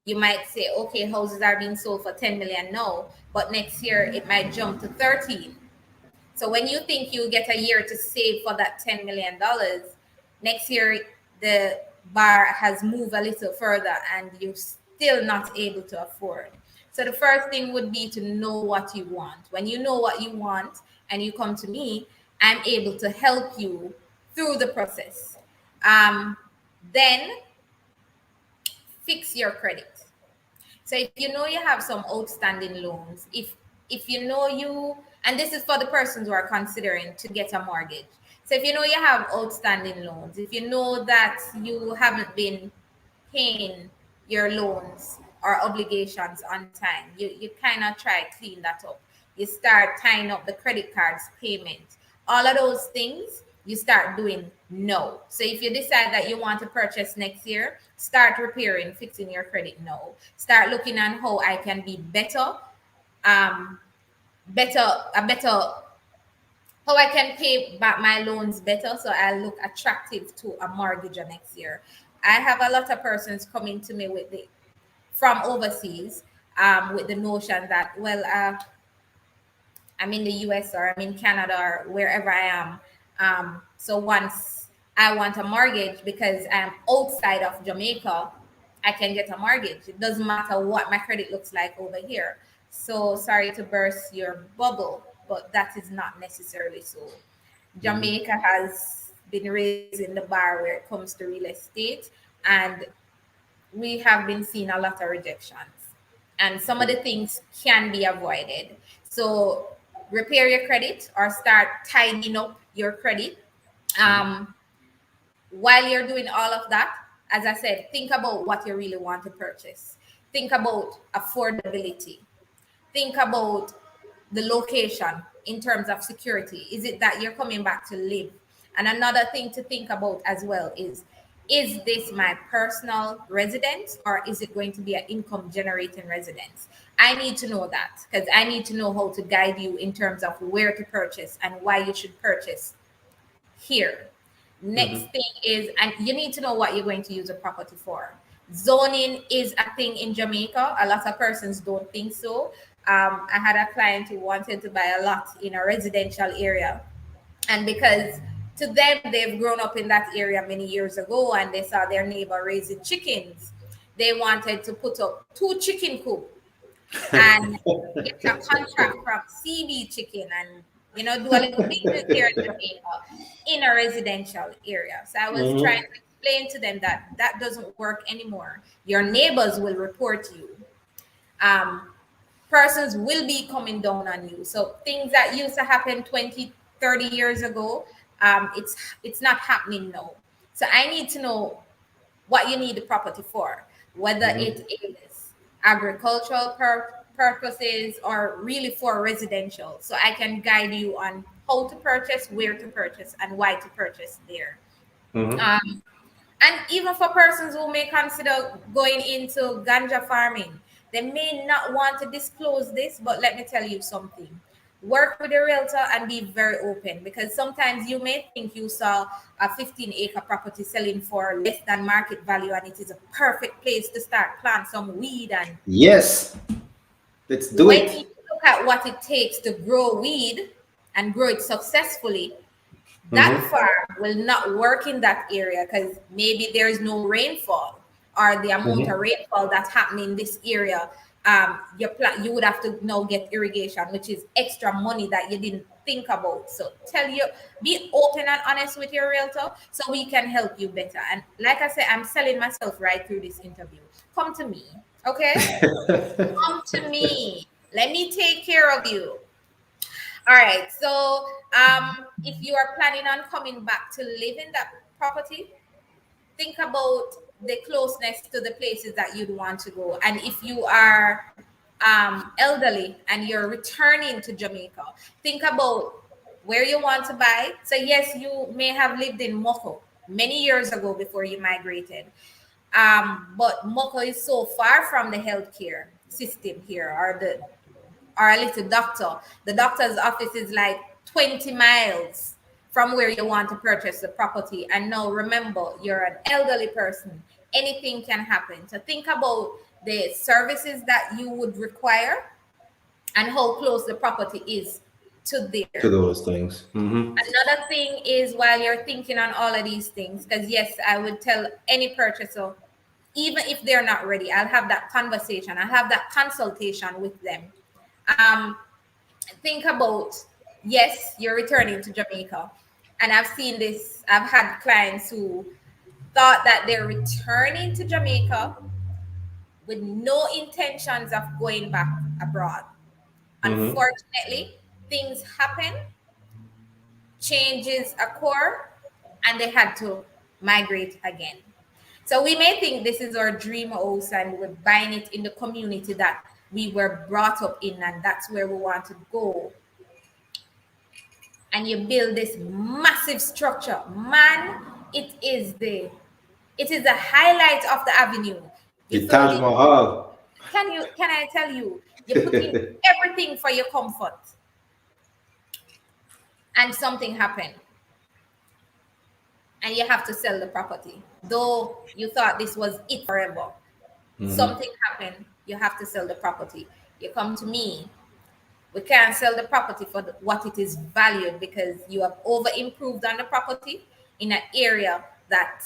S2: you might say, okay, houses are being sold for 10 million now, but next year it might jump to 13. So when you think you get a year to save for that $10 million, next year the bar has moved a little further and you're still not able to afford. So the first thing would be to know what you want. When you know what you want and you come to me, I'm able to help you through the process. Then fix your credit. So if you know you have some outstanding loans, if you know you, and this is for the persons who are considering to get a mortgage. So if you know you have outstanding loans, if you know that you haven't been paying your loans or obligations on time, you kind of try clean that up. You start tying up the credit cards payment. All of those things you start doing now. So if you decide that you want to purchase next year, start repairing, fixing your credit now. Start looking at how I can be better, um, how I can pay back my loans better so I look attractive to a mortgage next year. I have a lot of persons coming to me from overseas, with the notion that, well, I'm in the US or I'm in Canada or wherever I am. So once I want a mortgage because I'm outside of Jamaica, I can get a mortgage. It doesn't matter what my credit looks like over here. So sorry to burst your bubble, but that is not necessarily so.
S1: Mm-hmm.
S2: Jamaica has been raising the bar where it comes to real estate, and we have been seeing a lot of rejections. And some of the things can be avoided. So repair your credit or start tidying up your credit.
S1: Mm-hmm.
S2: Um, while you're doing all of that, as I said, think about what you really want to purchase. Think about affordability. Think about the location in terms of security. Is it that you're coming back to live? And another thing to think about as well is this my personal residence or is it going to be an income generating residence? I need to know that because I need to know how to guide you in terms of where to purchase and why you should purchase here. Next
S1: Mm-hmm.
S2: thing is, and you need to know what you're going to use a property for. Zoning is a thing in Jamaica. A lot of persons don't think so. I had a client who wanted to buy a lot in a residential area, and because to them they've grown up in that area many years ago and they saw their neighbor raising chickens, they wanted to put up two chicken coop and get a contract from CB Chicken and do a little business here in Jamaica in a residential area. So I was trying
S1: Mm-hmm.
S2: to explain to them that that doesn't work anymore. Your neighbors will report you. Um, Persons will be coming down on you. So things that used to happen 20, 30 years ago, it's not happening now. So I need to know what you need the property for, whether
S1: Mm-hmm.
S2: it is agricultural purposes or really for residential. So I can guide you on how to purchase, where to purchase, and why to purchase there.
S1: Mm-hmm.
S2: Um, and even for persons who may consider going into ganja farming, They may not want to disclose this, but let me tell you something. Work with a realtor and be very open, because sometimes you may think you saw a 15-acre property selling for less than market value and it is a perfect place to start plant some weed. And
S1: Yes, let's do
S2: when you
S1: it.
S2: look at what it takes to grow weed and grow it successfully, that
S1: Mm-hmm.
S2: farm will not work in that area because maybe there is no rainfall, or the amount of
S1: Mm-hmm.
S2: rainfall that's happening in this area. You would have to now get irrigation, which is extra money that you didn't think about. So be open and honest with your realtor so we can help you better. And like I said, I'm selling myself right through this interview. Come to me, okay? Come to me. Let me take care of you. All right. So, if you are planning on coming back to live in that property, think about the closeness to the places that you'd want to go. And if you are elderly and you're returning to Jamaica, think about where you want to buy. So, yes, you may have lived in Moko many years ago before you migrated. But Moko is so far from the healthcare system here, or a little doctor. The doctor's office is like 20 miles from where you want to purchase the property. And now remember, you're an elderly person. Anything can happen. So think about the services that you would require and how close the property is to
S1: To
S2: there.
S1: those things. Mm-hmm.
S2: Another thing is, while you're thinking on all of these things, because yes, I would tell any purchaser, even if they're not ready, I'll have that conversation, I'll have that consultation with them. Um, think about, yes, you're returning to Jamaica. And I've seen this, I've had clients who thought that they're returning to Jamaica with no intentions of going back abroad.
S1: Mm-hmm.
S2: Unfortunately, things happen, changes occur, and they had to migrate again. So we may think this is our dream house and we're buying it in the community that we were brought up in, and that's where we want to go. And you build this massive structure, man. It is the highlight of the avenue. You
S1: The
S2: throw
S1: Taj
S2: the
S1: Mahal.
S2: can I tell you, you put in everything for your comfort, and something happened and you have to sell the property, though you thought this was it forever.
S1: Mm-hmm.
S2: Something happened, you have to sell the property. You come to me, we can't sell the property for what it is valued, because you have over improved on the property in an area that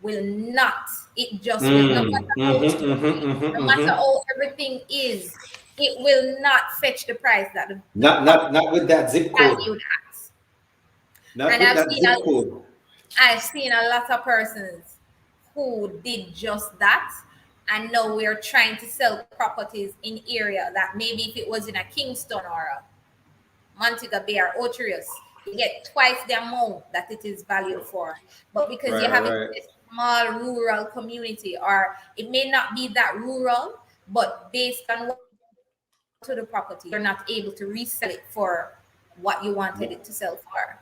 S2: will not, it just will, no
S1: Mm.
S2: matter how
S1: Mm-hmm. Mm-hmm.
S2: trendy,
S1: Mm-hmm.
S2: no matter
S1: Mm-hmm.
S2: how everything is, it will not fetch the price that the
S1: Not
S2: property
S1: not not with that zip code.
S2: valued at.
S1: Not
S2: And
S1: with that zip code.
S2: I've seen a lot of persons who did just that, and now we're trying to sell properties in area that maybe if it was in a Kingston or a Montego Bay or Otrius, you get twice the amount that it is valued for. But because you
S1: Right,
S2: have it
S1: right.
S2: in a small rural community, or it may not be that rural, but based on what you to the property, you're not able to resell it for what you wanted it to sell for.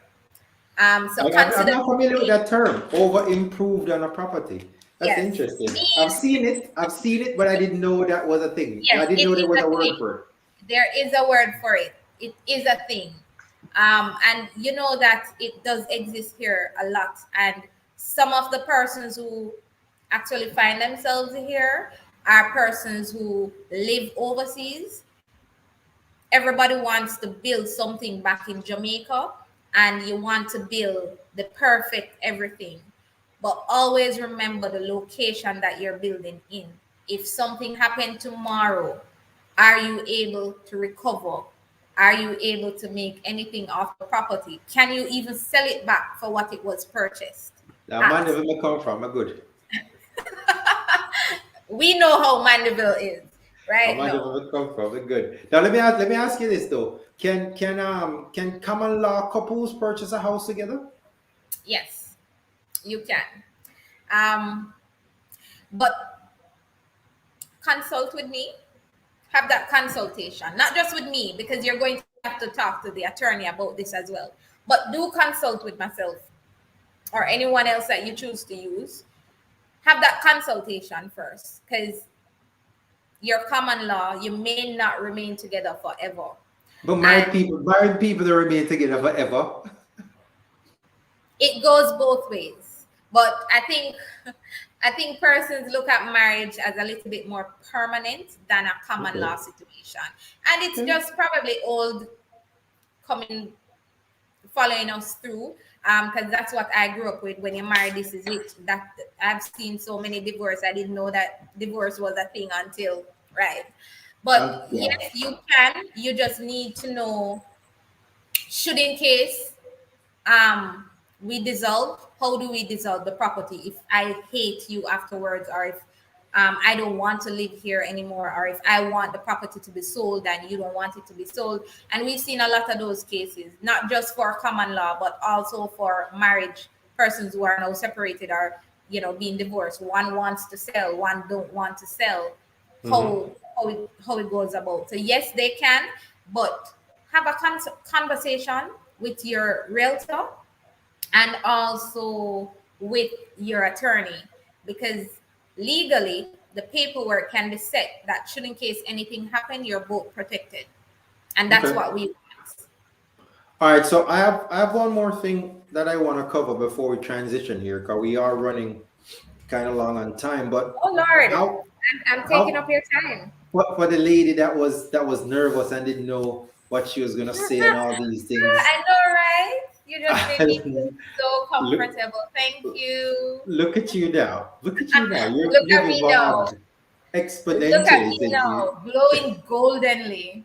S2: So
S1: I'm
S2: consider
S1: not familiar with that term. Over improved on a property. That's
S2: yes,
S1: interesting. I've
S2: means
S1: seen it. I've seen it, but I didn't know that was a thing. I
S2: yes,
S1: didn't
S2: it
S1: know there
S2: is
S1: was
S2: a
S1: a word
S2: thing.
S1: for it.
S2: There is a word for it. It is a thing. And you know that it does exist here a lot. And some of the persons who actually find themselves here are persons who live overseas. Everybody wants to build something back in Jamaica, and you want to build the perfect everything. But always remember the location that you're building in. If something happened tomorrow, are you able to recover? Are you able to make anything off the property? Can you even sell it back for what it was purchased
S1: That man
S2: at?
S1: never may come from. A good.
S2: We know how Mandeville is
S1: A
S2: right
S1: man
S2: now.
S1: never may come from. A good. Now let me ask you this though. Can common law couples purchase a house together?
S2: Yes, you can. Um, but consult with me, have that consultation, not just with me, because you're going to have to talk to the attorney about this as well. But do consult with myself or anyone else that you choose to use. Have that consultation first, because your common law, you may not remain together forever.
S1: But
S2: And
S1: married people that remain together forever.
S2: it goes both ways. But I think persons look at marriage as a little bit more permanent than a common
S1: Okay.
S2: law situation. And it's
S1: Okay.
S2: just probably old coming following us through, because that's what I grew up with. When you marry, this is it. That I've seen so many divorce, I didn't know that divorce was a thing until right. But
S1: Yeah.
S2: yes, you can, you just need to know, should in case we dissolve, how do we dissolve the property if I hate you afterwards, or if I don't want to live here anymore, or if I want the property to be sold and you don't want it to be sold. And we've seen a lot of those cases, not just for common law but also for marriage, persons who are now separated or being divorced. One wants to sell, one don't want to sell.
S1: Mm-hmm.
S2: How it goes about. So yes, they can, but have a conversation with your realtor and also with your attorney, because legally the paperwork can be set that should in case anything happen, you're both protected, and that's
S1: Okay.
S2: what we want.
S1: All right. So I have one more thing that I want to cover before we transition here, because we are running kind of long on time. But
S2: Oh Lord,
S1: how
S2: I'm taking up
S1: how
S2: your time.
S1: for the lady that was nervous and didn't know what she was gonna say and all these things.
S2: I know, right? You just made me feel so
S1: look
S2: comfortable. Thank you.
S1: look at you now. Look at you now.
S2: Look
S1: You've
S2: at me now.
S1: evolved
S2: Look at
S1: exponentially
S2: me
S1: since you.
S2: now, glowing goldenly.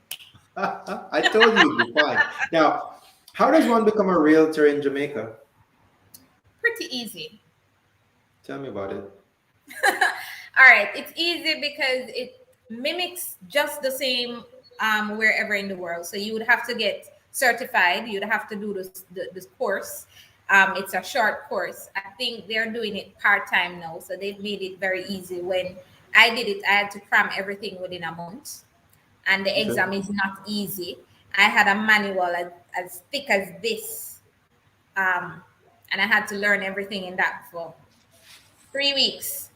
S1: I told you you'd be fine. Now, how does one become a realtor in Jamaica?
S2: Pretty easy.
S1: Tell me about it.
S2: All right, it's easy because it mimics just the same wherever in the world. So you would have to get certified. You'd have to do this course. It's a short course. I think they're doing it part time now, so they've made it very easy. When I did it, I had to cram everything within a month, and the
S1: Okay.
S2: exam is not easy. I had a manual as thick as this, um, and I had to learn everything in that for 3 weeks,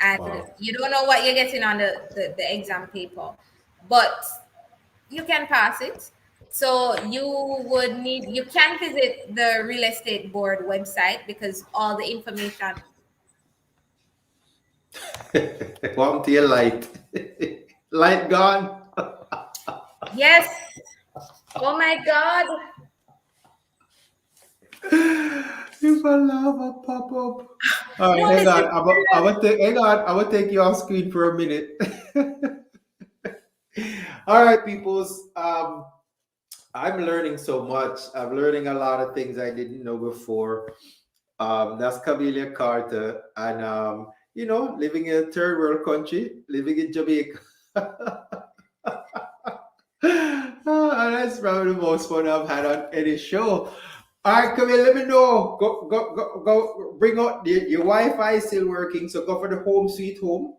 S2: and
S1: Wow.
S2: you don't know what you're getting on the exam paper, but you can pass it. So you can visit the real estate board website because all the information.
S1: Welcome to your light. Light gone.
S2: Yes. Oh my God.
S1: If I laugh, I pop up. All right,
S2: No,
S1: hang
S2: this
S1: on.
S2: is
S1: Hang on. I'm gonna take you off screen for a minute. All right, peoples. I'm learning so much. I'm learning a lot of things I didn't know before. That's Camelia Carter, and living in a third world country, living in Jamaica. And that's probably the most fun I've had on any show. All right, come here, let me know. Go. Bring out your Wi-Fi is still working, so go for the home sweet home.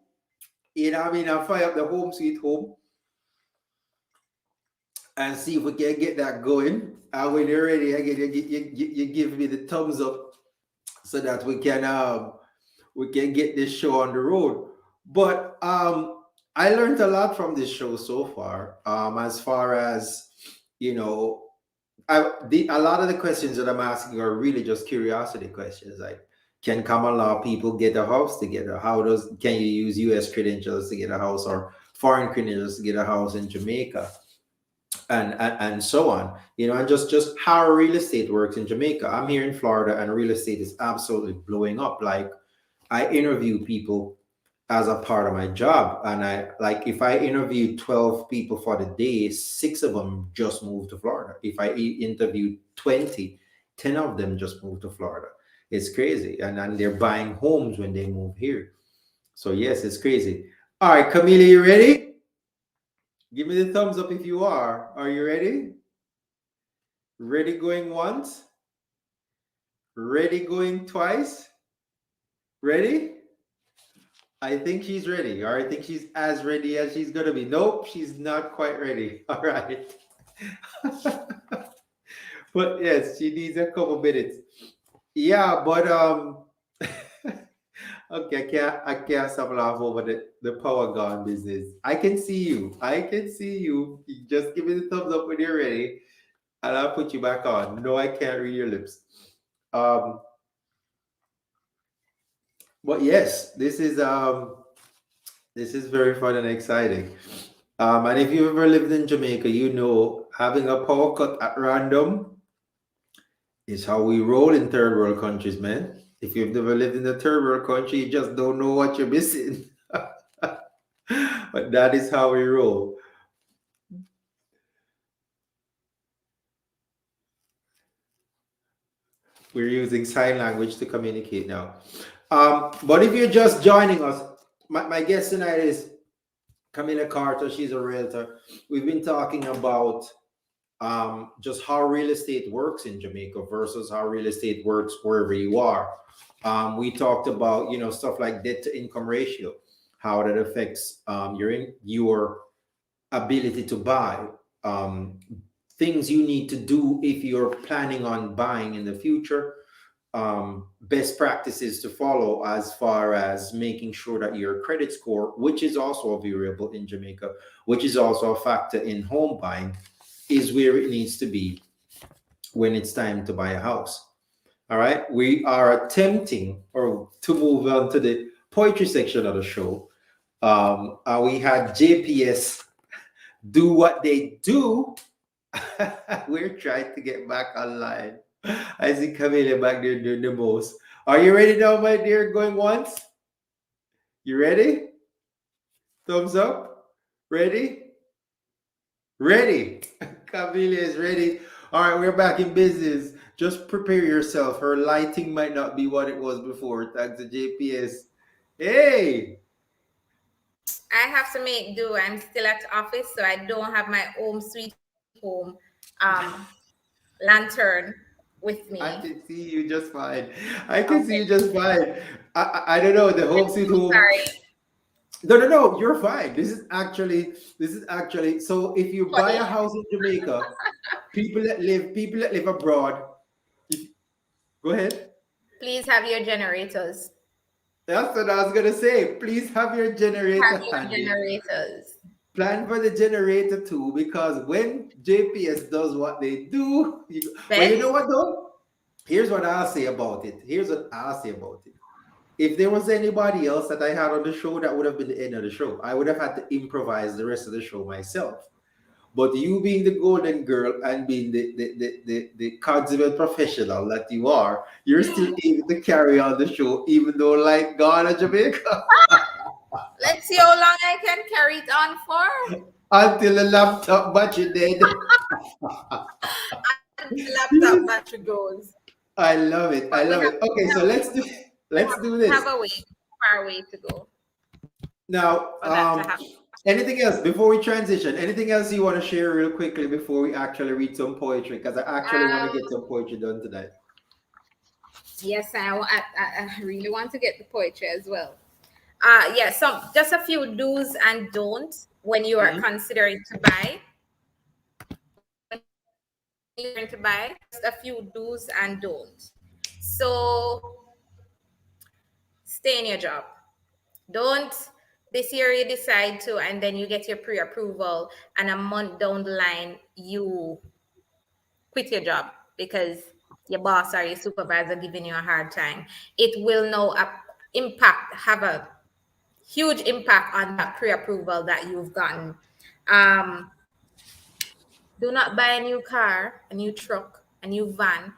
S1: You know what I mean? I'll fire up the home sweet home and see if we can get that going. And when you're ready, again, you give me the thumbs up so that we can get this show on the road. But I learned a lot from this show so far. As far as you know, a lot of the questions that I'm asking are really just curiosity questions. Like, can common law people get a house together? Can you use U.S. credentials to get a house, or foreign credentials to get a house in Jamaica? And so on, and just how real estate works in Jamaica. I'm here in Florida, and real estate is absolutely blowing up. Like, I interview people as a part of my job, and I like, if I interview 12 people for the day, 6 of them just moved to Florida. If I interview 20, 10 of them just moved to Florida. It's crazy, and they're buying homes when they move here. So yes, it's crazy. All right, Camilla, you ready? Give me the thumbs up if you are. Are you ready? Ready going once? Ready going twice? Ready? I think she's ready, or I think she's as ready as she's gonna be. Nope, she's not quite ready. All right. But yes, she needs a couple minutes. Yeah, but Okay, I can't stop laughing over the power gone business. I can see you. I can see you. You just give me the thumbs up when you're ready, and I'll put you back on. No, I can't read your lips. Um, but yes, this is very fun and exciting. And if you've ever lived in Jamaica, you know having a power cut at random is how we roll in third world countries, man. If you've never lived in a third world country, you just don't know what you're missing. But that is how we roll. We're using sign language to communicate now. But if you're just joining us, my guest tonight is Camilla Carter. She's a realtor. We've been talking about just how real estate works in Jamaica versus how real estate works wherever you are. We talked about stuff like debt to income ratio, how that affects your ability to buy, um, things you need to do if you're planning on buying in the future, best practices to follow as far as making sure that your credit score, which is also a variable in Jamaica, which is also a factor in home buying, is where it needs to be when it's time to buy a house. All right, we are attempting or to move on to the poetry section of the show. We had JPS do what they do. We're trying to get back online. I see Camilla back there doing the most. Are you ready now, my dear? Going once? You ready? Thumbs up? Ready? Ready. Camilla is ready. All right, we're back in business. Just prepare yourself. Her lighting might not be what it was before. Thanks to JPS. Hey,
S2: I have to make do. I'm still at the office, so I don't have my home sweet home um, lantern with
S1: I
S2: me.
S1: can see you just fine. I can see
S2: Okay,
S1: you just fine. I don't know the home
S2: I'm
S1: sweet
S2: so
S1: home.
S2: sorry.
S1: No, no, no. You're fine. This is actually. So if you buy a
S2: Funny.
S1: house in Jamaica, people that live abroad. If, go ahead.
S2: Please have your generators.
S1: That's what I was gonna say. Please have your
S2: Have
S1: generator
S2: your
S1: handy.
S2: generators.
S1: Plan for the generator too, because when JPS does what they do, but you know
S2: Best.
S1: what though? Here's what I'll say about it. Here's what I'll say about it. If there was anybody else that I had on the show, that would have been the end of the show. I would have had to improvise the rest of the show myself. But you being the golden girl and being the consummate professional that you are, you're still able to carry on the show, even though like God of Jamaica,
S2: Let's see how long I can carry it on for.
S1: until the laptop battery dead.
S2: And the laptop
S1: Yes.
S2: battery goes.
S1: I love it. I
S2: But
S1: love it. Okay, so let's do
S2: we
S1: this.
S2: have a way, far way to go
S1: Now,
S2: for that to happen.
S1: anything else before we transition? Anything else you want to share real quickly before we actually read some poetry? Because I actually want to
S2: Um,
S1: get some poetry done tonight.
S2: yes, I really want to get the poetry as well. Yeah, so just a few do's and don'ts when you are
S1: Mhm.
S2: considering to buy. Just a few do's and don'ts. So stay in your job. Don't this year you decide to, and then you get your pre-approval, and a month down the line you quit your job because your boss or your supervisor giving you a hard time. It will now have a huge impact on that pre-approval that you've gotten. Um, do not buy a new car, a new truck, a new van,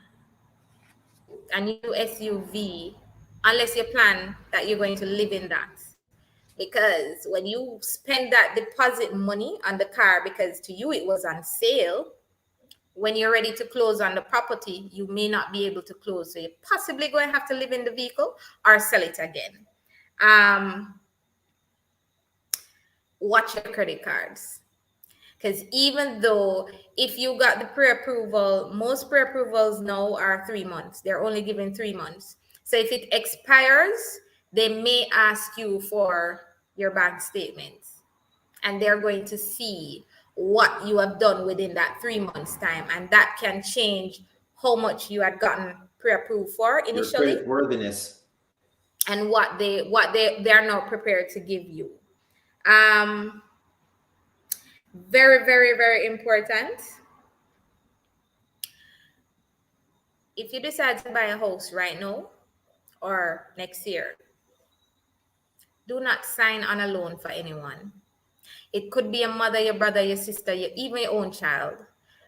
S2: a new SUV, unless you plan that you're going to live in that. Because when you spend that deposit money on the car, because to you it was on sale, when you're ready to close on the property, you may not be able to close. So you're possibly going to have to live in the vehicle or sell it again. Um, watch your credit cards. Because even though if you got the pre-approval, most pre-approvals now are 3 months. They're only given 3 months. So if it expires, they may ask you for your bank statements, and they're going to see what you have done within that 3 months time, and that can change how much you had gotten pre-approved for
S1: Your
S2: initially.
S1: credit worthiness.
S2: and what they are not prepared to give you. Um, very, very, very important. If you decide to buy a house right now or next year, do not sign on a loan for anyone. It could be a mother, your brother, your sister, even your own child.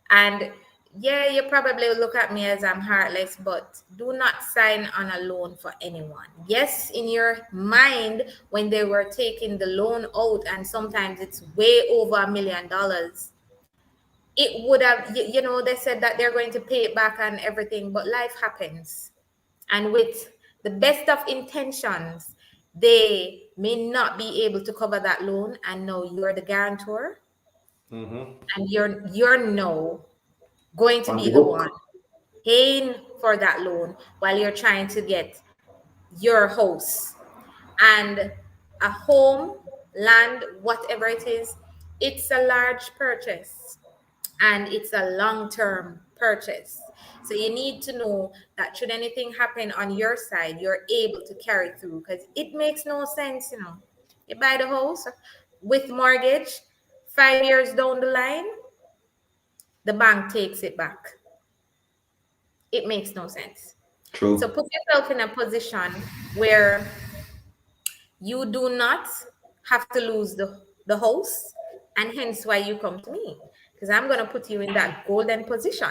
S2: And yeah, you probably will look at me as I'm heartless, but do not sign on a loan for anyone. Yes, in your mind, when they were taking the loan out, and sometimes it's way over $1 million, it would have, they said that they're going to pay it back and everything, but life happens. And with the best of intentions, they may not be able to cover that loan, and now you're the guarantor,
S1: Mm-hmm.
S2: and you're now going to
S1: On
S2: be
S1: the
S2: the one
S1: hook.
S2: paying for that loan while you're trying to get your house. And a home, land, whatever it is, it's a large purchase, and it's a long-term purchase. So you need to know that should anything happen on your side, you're able to carry through, because it makes no sense. You buy the house with mortgage, 5 years down the line, the bank takes it back. It makes no sense. So
S1: True.
S2: put yourself in a position where you do not have to lose the host, and hence why you come to me, because I'm going to put you in that golden position.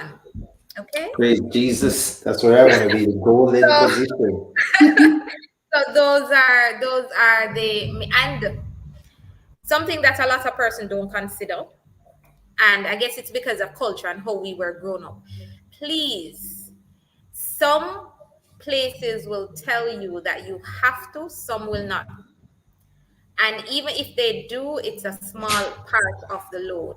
S2: Okay.
S1: Praise Jesus. That's where I want to be, the golden
S2: So,
S1: position.
S2: so those are the, and something that a lot of person don't consider, and I guess it's because of culture and how we were grown up. Please, some places will tell you that you have to, some will not. And even if they do, it's a small part of the loan.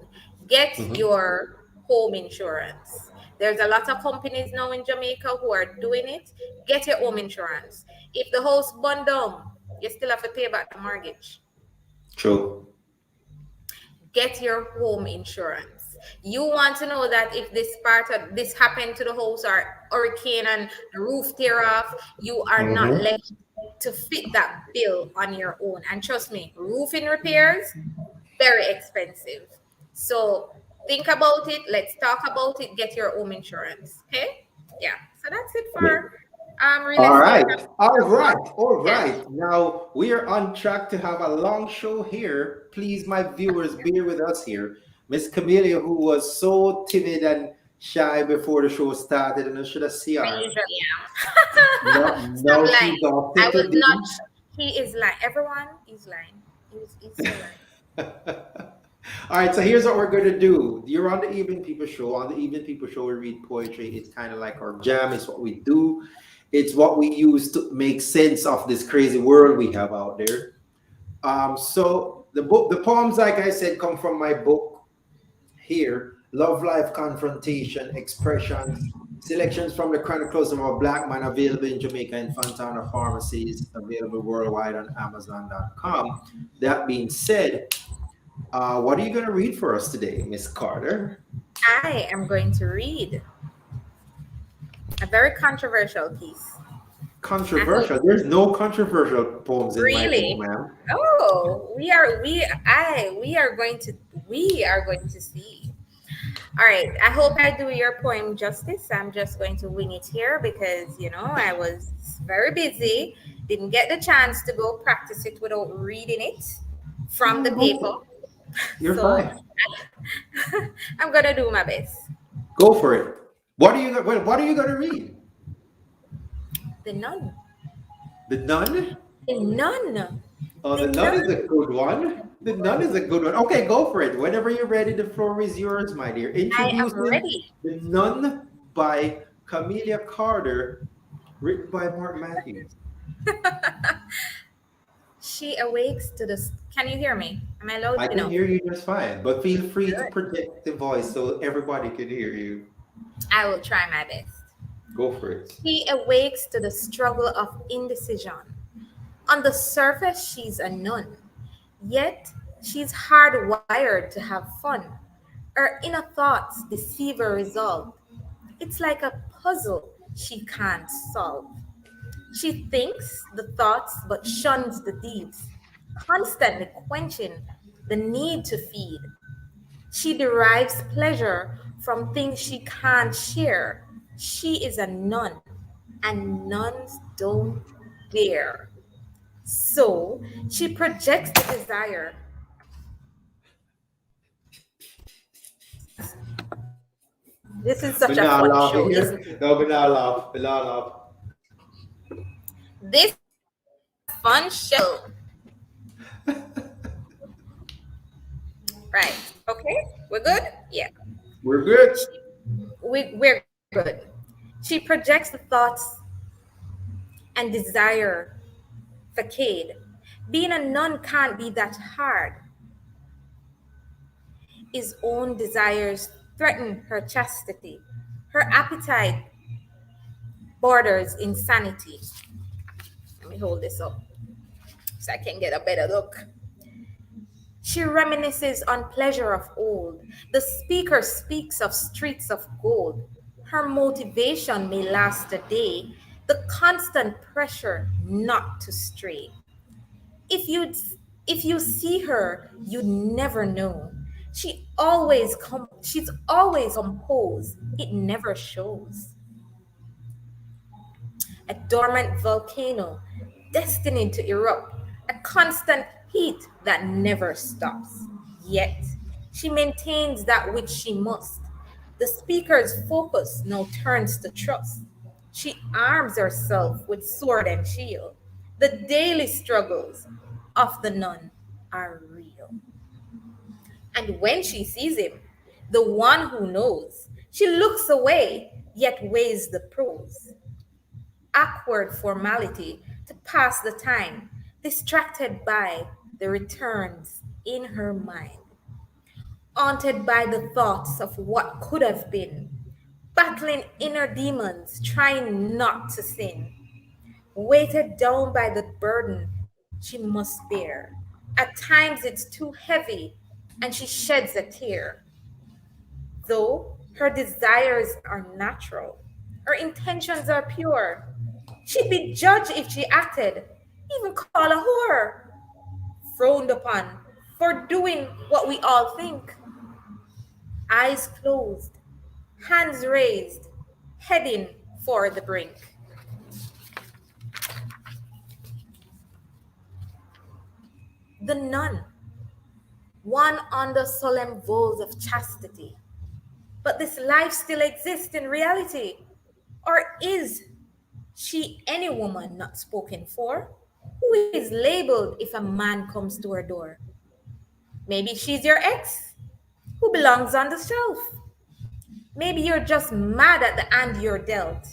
S2: Get
S1: Mhm.
S2: your home insurance. There's a lot of companies now in Jamaica who are doing it. Get your home insurance. If the house burned down, you still have to pay back the mortgage.
S1: True.
S2: Get your home insurance. You want to know that if this part of this happened to the house, or hurricane and the roof tear off, you are not
S1: Mm-hmm.
S2: left to fit that bill on your own. And trust me, roofing repairs, very expensive. So think about it. Let's talk about it. Get your home insurance. Okay? Yeah. So that's it for real
S1: All
S2: estate.
S1: right. All
S2: So far.
S1: right. All
S2: Yeah.
S1: right. Now we are on track to have a long show here. Please, my viewers, bear with us here. Miss Camelia, who was so timid and shy before the show started, and I should have seen
S2: I
S1: her.
S2: usually
S1: Now,
S2: am. Stop
S1: now
S2: lying.
S1: she's all
S2: I was
S1: settled
S2: not.
S1: in.
S2: He is lying. Everyone is lying. He's so lying.
S1: All right, so here's what we're going to do. You're on the Evening People Show. On the Evening People Show, we read poetry. It's kind of like our jam. It's what we do. It's what we use to make sense of this crazy world we have out there. So the poems, like I said, come from my book here, Love Life Confrontation Expressions, selections from the Chronicles of a Black Man, available in Jamaica and Fontana pharmacies, available worldwide on Amazon.com. That being said, what are you going to read for us today, Miss Carter?
S2: I am going to read a very controversial piece. I hope.
S1: Controversial. There's no controversial poems in my book,
S2: Really?
S1: ma'am.
S2: Oh, we are going to see. All right. I hope I do your poem justice. I'm just going to wing it here because I was very busy. Didn't get the chance to go practice it without reading it from
S1: No,
S2: the
S1: go
S2: paper.
S1: for it. You're
S2: So
S1: fine.
S2: I'm gonna do my best.
S1: Go for it. What are you going to read?
S2: The nun.
S1: The Nun?
S2: The nun.
S1: Oh,
S2: The
S1: the Nun is
S2: nun.
S1: a good one. The Nun is a good one. Okay, go for it. Whenever you're ready, the floor is yours, my dear.
S2: I am
S1: Introducing
S2: ready.
S1: The Nun by Camelia Carter, written by Mark Matthews.
S2: She awakes to the. Can you hear me? Am I loud
S1: I can
S2: enough?
S1: hear you just fine, but feel free to
S2: Good.
S1: project the voice so everybody can hear you.
S2: I will try my best.
S1: Go for it.
S2: She awakes to the struggle of indecision. On the surface, she's a nun, yet she's hardwired to have fun. Her inner thoughts deceive her resolve. It's like a puzzle she can't solve. She thinks the thoughts but shuns the deeds, constantly quenching the need to feed. She derives pleasure from things she can't share. She is a nun, and nuns don't dare. So she projects the desire. This is such
S1: But
S2: a
S1: now
S2: fun
S1: laugh
S2: show, isn't
S1: here.
S2: it?
S1: No, but now laugh. But now laugh.
S2: This is a fun show. Right. Okay. We're good? Yeah.
S1: We're good.
S2: She, we're good. She projects the thoughts and desire facade. Being a nun can't be that hard. His own desires threaten her chastity. Her appetite borders insanity. Let me hold this up so I can get a better look. She reminisces on pleasure of old. The speaker speaks of streets of gold. Her motivation may last a day, the constant pressure not to stray. If you if you see her, you'd never know. She's always composed. It never shows. A dormant volcano destined to erupt, a constant heat that never stops. Yet, she maintains that which she must. The speaker's focus now turns to trust. She arms herself with sword and shield. The daily struggles of the nun are real. And when she sees him, the one who knows, she looks away, yet weighs the pros awkward formality to pass the time, distracted by the returns in her mind, haunted by the thoughts of what could have been, battling inner demons, trying not to sin, weighted down by the burden she must bear. At times it's too heavy, and she sheds a tear. Though her desires are natural, her intentions are pure. She'd be judged if she acted, even called a whore, frowned upon for doing what we all think. Eyes closed, hands raised, heading for the brink. The nun, one under solemn vows of chastity. But this life still exists in reality. Or is she any woman not spoken for? Who is labeled if a man comes to her door? Maybe she's your ex who belongs on the shelf. Maybe you're just mad at the hand you're dealt.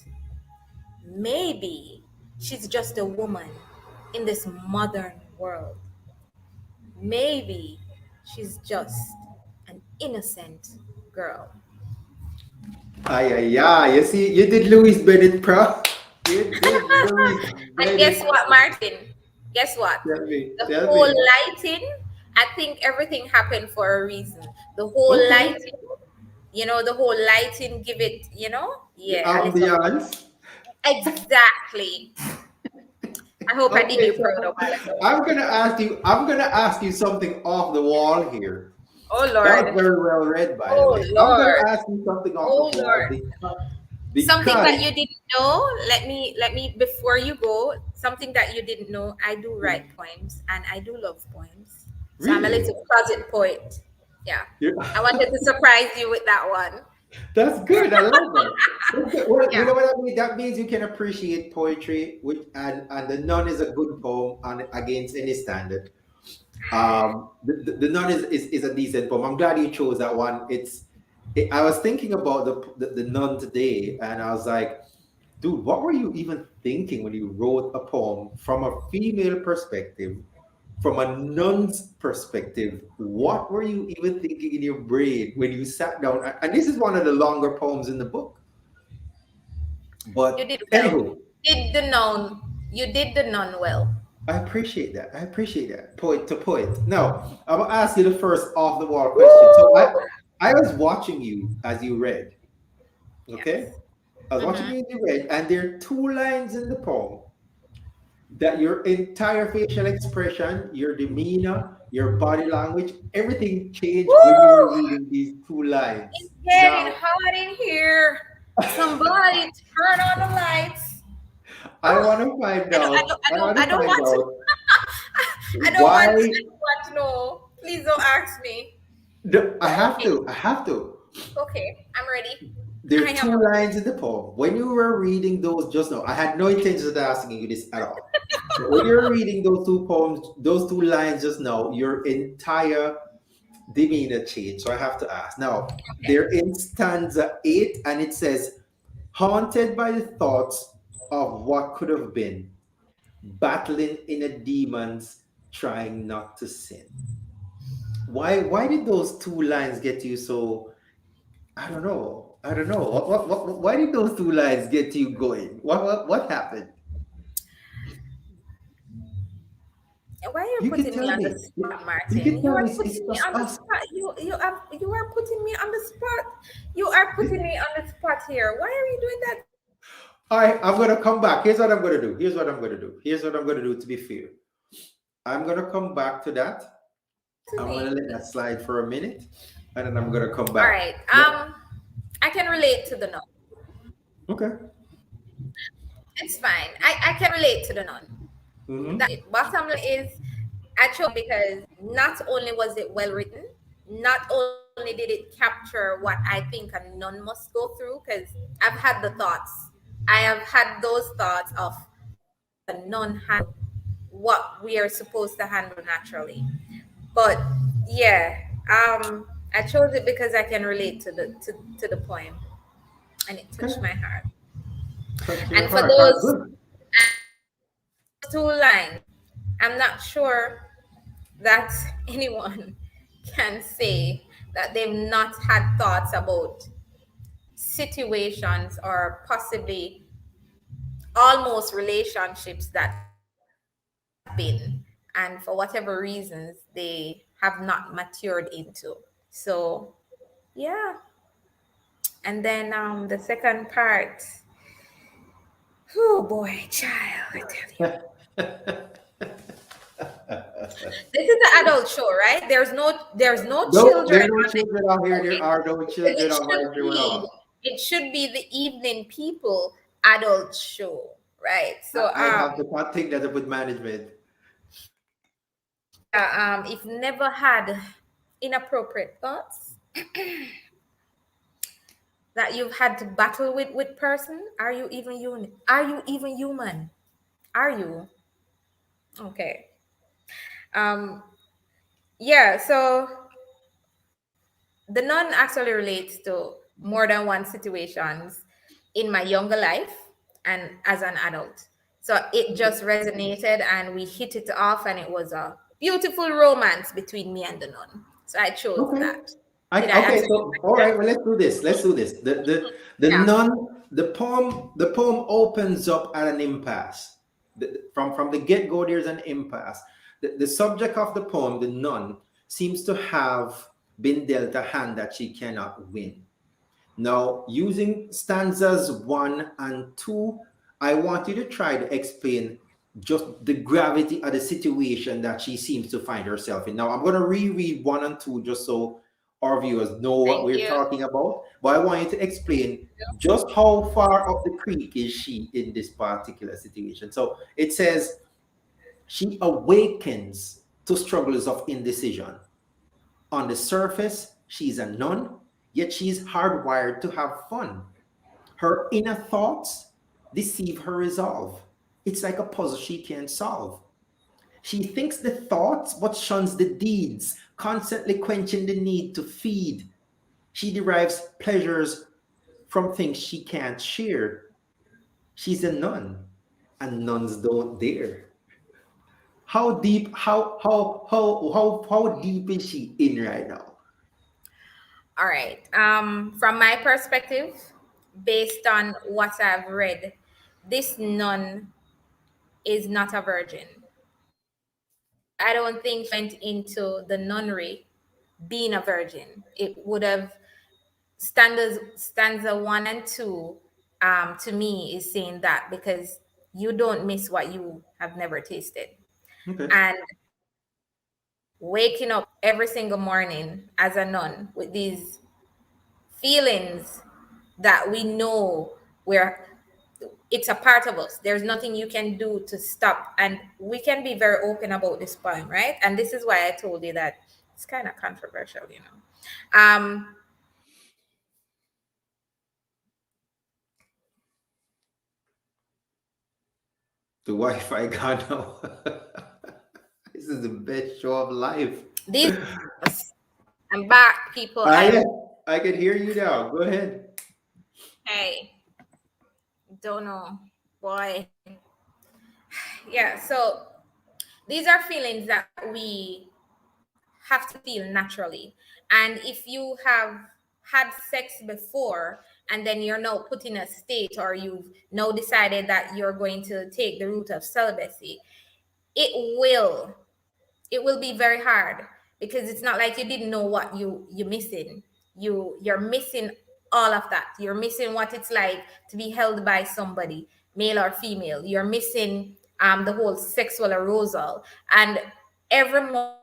S2: Maybe she's just a woman in this modern world. Maybe she's just an innocent girl.
S1: Ay, ay, ay. You see, you did Louis Bennett proud. You did Louis
S2: And guess
S1: Bennett.
S2: what, Martin? Guess what?
S1: Tell me.
S2: The
S1: Tell
S2: whole
S1: me.
S2: lighting, I think everything happened for a reason. The whole
S1: Okay.
S2: lighting, the whole lighting give it,
S1: The
S2: yeah, a little.
S1: ambiance.
S2: Exactly. I hope I did
S1: Okay,
S2: you
S1: so
S2: proud a while ago.
S1: I'm gonna ask you something off the wall here.
S2: Oh
S1: That was
S2: Lord.
S1: very well read, by the
S2: Oh
S1: way. I'm gonna
S2: Lord.
S1: ask you something off the
S2: Oh
S1: wall
S2: Lord. Something that
S1: because
S2: you didn't know, let me before you go, something that you didn't know, I do write poems and I do love poems. So I'm a
S1: really,
S2: little closet poet. Yeah.
S1: you
S2: I wanted to surprise you with that one.
S1: that's good. I love that. That's good. Well, you
S2: Yeah.
S1: know what that means? That means you can appreciate poetry, which and the nun is a good poem on against any standard. The nun is a decent poem. I'm glad you chose that one. I was thinking about the nun today, and I was like, dude, what were you even thinking when you wrote a poem from a female perspective, from a nun's perspective? What were you even thinking in your brain when you sat down? And this is one of the longer poems in the book.
S2: You
S1: But
S2: did well.
S1: anywho,
S2: You did the non well.
S1: I appreciate that. I appreciate that. Poet to poet. Now, I'm gonna ask you the first off the wall question. So
S2: Woo!
S1: I was watching you as you read. Okay?
S2: Yes.
S1: I was watching
S2: Mm-hmm.
S1: you as you read, and there are two lines in the poem. that your entire facial expression, your demeanor, your body language, everything changed when you were
S2: Woo!
S1: reading these two lines.
S2: It's getting
S1: Now,
S2: hot in here. Somebody turn on the lights.
S1: I want to find out. I want
S2: I
S1: to
S2: don't
S1: find
S2: want to.
S1: out
S2: I don't want. I
S1: why.
S2: don't want to know. Please don't ask me.
S1: I have
S2: Okay.
S1: to. I have to.
S2: Okay. I'm ready. I
S1: There are
S2: am
S1: two
S2: ready.
S1: lines in the poem. When you were reading those just now, I had no intention of asking you this at all. But when you're reading those two poems, those two lines just now, your entire demeanor changed. So I have to ask. Now,
S2: Okay.
S1: they're in stanza 8, and it says, haunted by the thoughts of what could have been, battling inner demons, trying not to sin. Why did those two lines get you so I don't know. I don't know. Why did those two lines get you going? What happened?
S2: Why are you
S1: You can
S2: putting me
S1: tell
S2: on the
S1: me.
S2: spot,
S1: You
S2: Martin?
S1: can
S2: You
S1: tell
S2: are
S1: me it's
S2: putting me
S1: just
S2: on the
S1: us.
S2: spot. You are putting me on the spot. You are putting me on the spot here. Why are you doing that to me?
S1: All right, I'm gonna come back. Here's what I'm gonna do. Here's what I'm gonna do. Here's what I'm gonna do to be fair. I'm gonna come back to that. I'm gonna let that slide for a minute, and then I'm gonna come
S2: All
S1: back.
S2: right.
S1: What?
S2: I can relate to the nun.
S1: Okay.
S2: It's fine. I can relate to the nun.
S1: Mm-hmm.
S2: That bottom line is I chose because not only was it well written, not only did it capture what I think a nun must go through, because I've had the thoughts. I have had those thoughts of how does a nun handle what we are supposed to handle naturally. But yeah, I chose it because I can relate to the poem, and it
S1: Okay.
S2: touched my heart.
S1: Touch your
S2: And for
S1: heart. That's
S2: those
S1: good.
S2: two lines, I'm not sure that anyone can say that they've not had thoughts about situations or possibly almost relationships that have been, and for whatever reasons they have not matured into. So yeah. And then the second part, oh boy, child, I tell you. This is an adult show, right? There's no
S1: No,
S2: children
S1: there are no
S2: on the
S1: children out here. There
S2: okay.
S1: are no children
S2: It
S1: on my
S2: should
S1: show at
S2: be
S1: all.
S2: it should be the evening people adult show, right? So
S1: I have the thing that with management.
S2: yeah, if never had inappropriate thoughts that you've had to battle with person, are you even human? Are you even human? Are you? Okay. Um yeah, so the nun actually relates to more than one situations in my younger life and as an adult. So it
S1: Okay.
S2: just resonated and we hit it off and it was a beautiful romance between me and the nun. So I chose
S1: Okay.
S2: that. Did I
S1: Okay,
S2: answer your
S1: so all right,
S2: question?
S1: well let's do this. Let's do this. The
S2: Yeah.
S1: nun the poem opens up at an impasse. From the get-go, there's an impasse. The subject of the poem, the nun, seems to have been dealt a hand that she cannot win. Now, using stanzas 1 and 2, I want you to try to explain just the gravity of the situation that she seems to find herself in. Now, I'm going to reread 1 and 2 just so our viewers know what
S2: Thank
S1: we're
S2: you.
S1: talking about. But I want you to explain just how far up the creek is she in this particular situation. So it says, she awakens to struggles of indecision. On the surface, she's a nun, yet she's hardwired to have fun. Her inner thoughts deceive her resolve. It's like a puzzle she can't solve. She thinks the thoughts but shuns the deeds, constantly quenching the need to feed. She derives pleasures from things she can't share. She's a nun, and nuns don't dare. How deep? How deep is she in right now?
S2: All right. From my perspective, based on what I've read, this nun is not a virgin. I don't think she went into the nunnery being a virgin. It would have stanza 1 and 2 to me is saying that because you don't miss what you have never tasted.
S1: Okay.
S2: And waking up every single morning as a nun with these feelings that we know we're it's a part of us. There's nothing you can do to stop. And we can be very open about this poem, right? And this is why I told you that it's kind of controversial, you know.
S1: The Wi-Fi gone now. This is the best show of life.
S2: These I'm back, people.
S1: Ah,
S2: I
S1: yeah. I can hear you now. Go ahead.
S2: hey, don't know. Boy. Yeah, so these are feelings that we have to feel naturally. And if you have had sex before and then you're now put in a state or you've now decided that you're going to take the route of celibacy, it will it will be very hard because it's not like you didn't know what you're missing. You're missing all of that. You're missing what it's like to be held by somebody, male or female. You're missing the whole sexual arousal. And every moment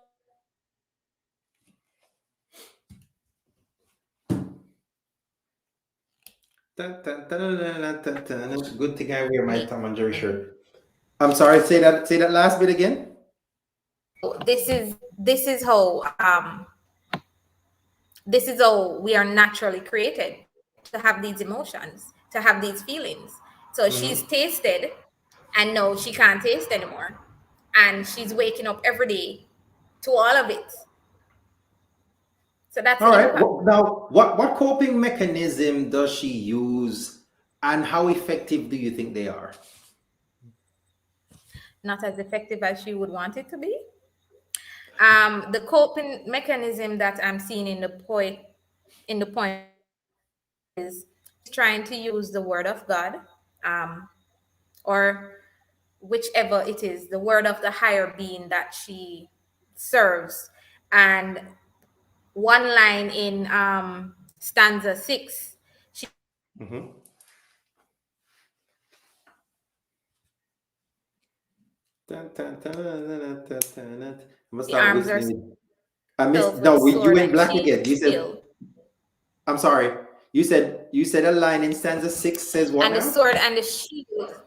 S2: that you have been
S1: Good thing I wear my
S2: me.
S1: Tom and Jerry shirt. I'm sorry. Say that last bit again.
S2: This is how we are naturally created to have these emotions, to have these feelings. So she's
S1: Mhm.
S2: tasted and no, she can't taste anymore. And she's waking up every day to all of it. So that's
S1: All
S2: the
S1: right.
S2: impact.
S1: Now, what coping mechanism does she use, and how effective do you think they are?
S2: Not as effective as she would want it to be. The coping mechanism that I'm seeing in the poem is she's trying to use the word of God, um, or whichever it is, the word of the higher being that she serves. And one line in stanza 6, she
S1: Mm-hmm. I'm gonna start
S2: arms
S1: whistling. I missed.
S2: herself with a
S1: No, you
S2: sword
S1: went
S2: and
S1: black again. You said.
S2: shield.
S1: I'm sorry. You said a line in stanza 6 says what
S2: And the
S1: now?
S2: sword and the shield,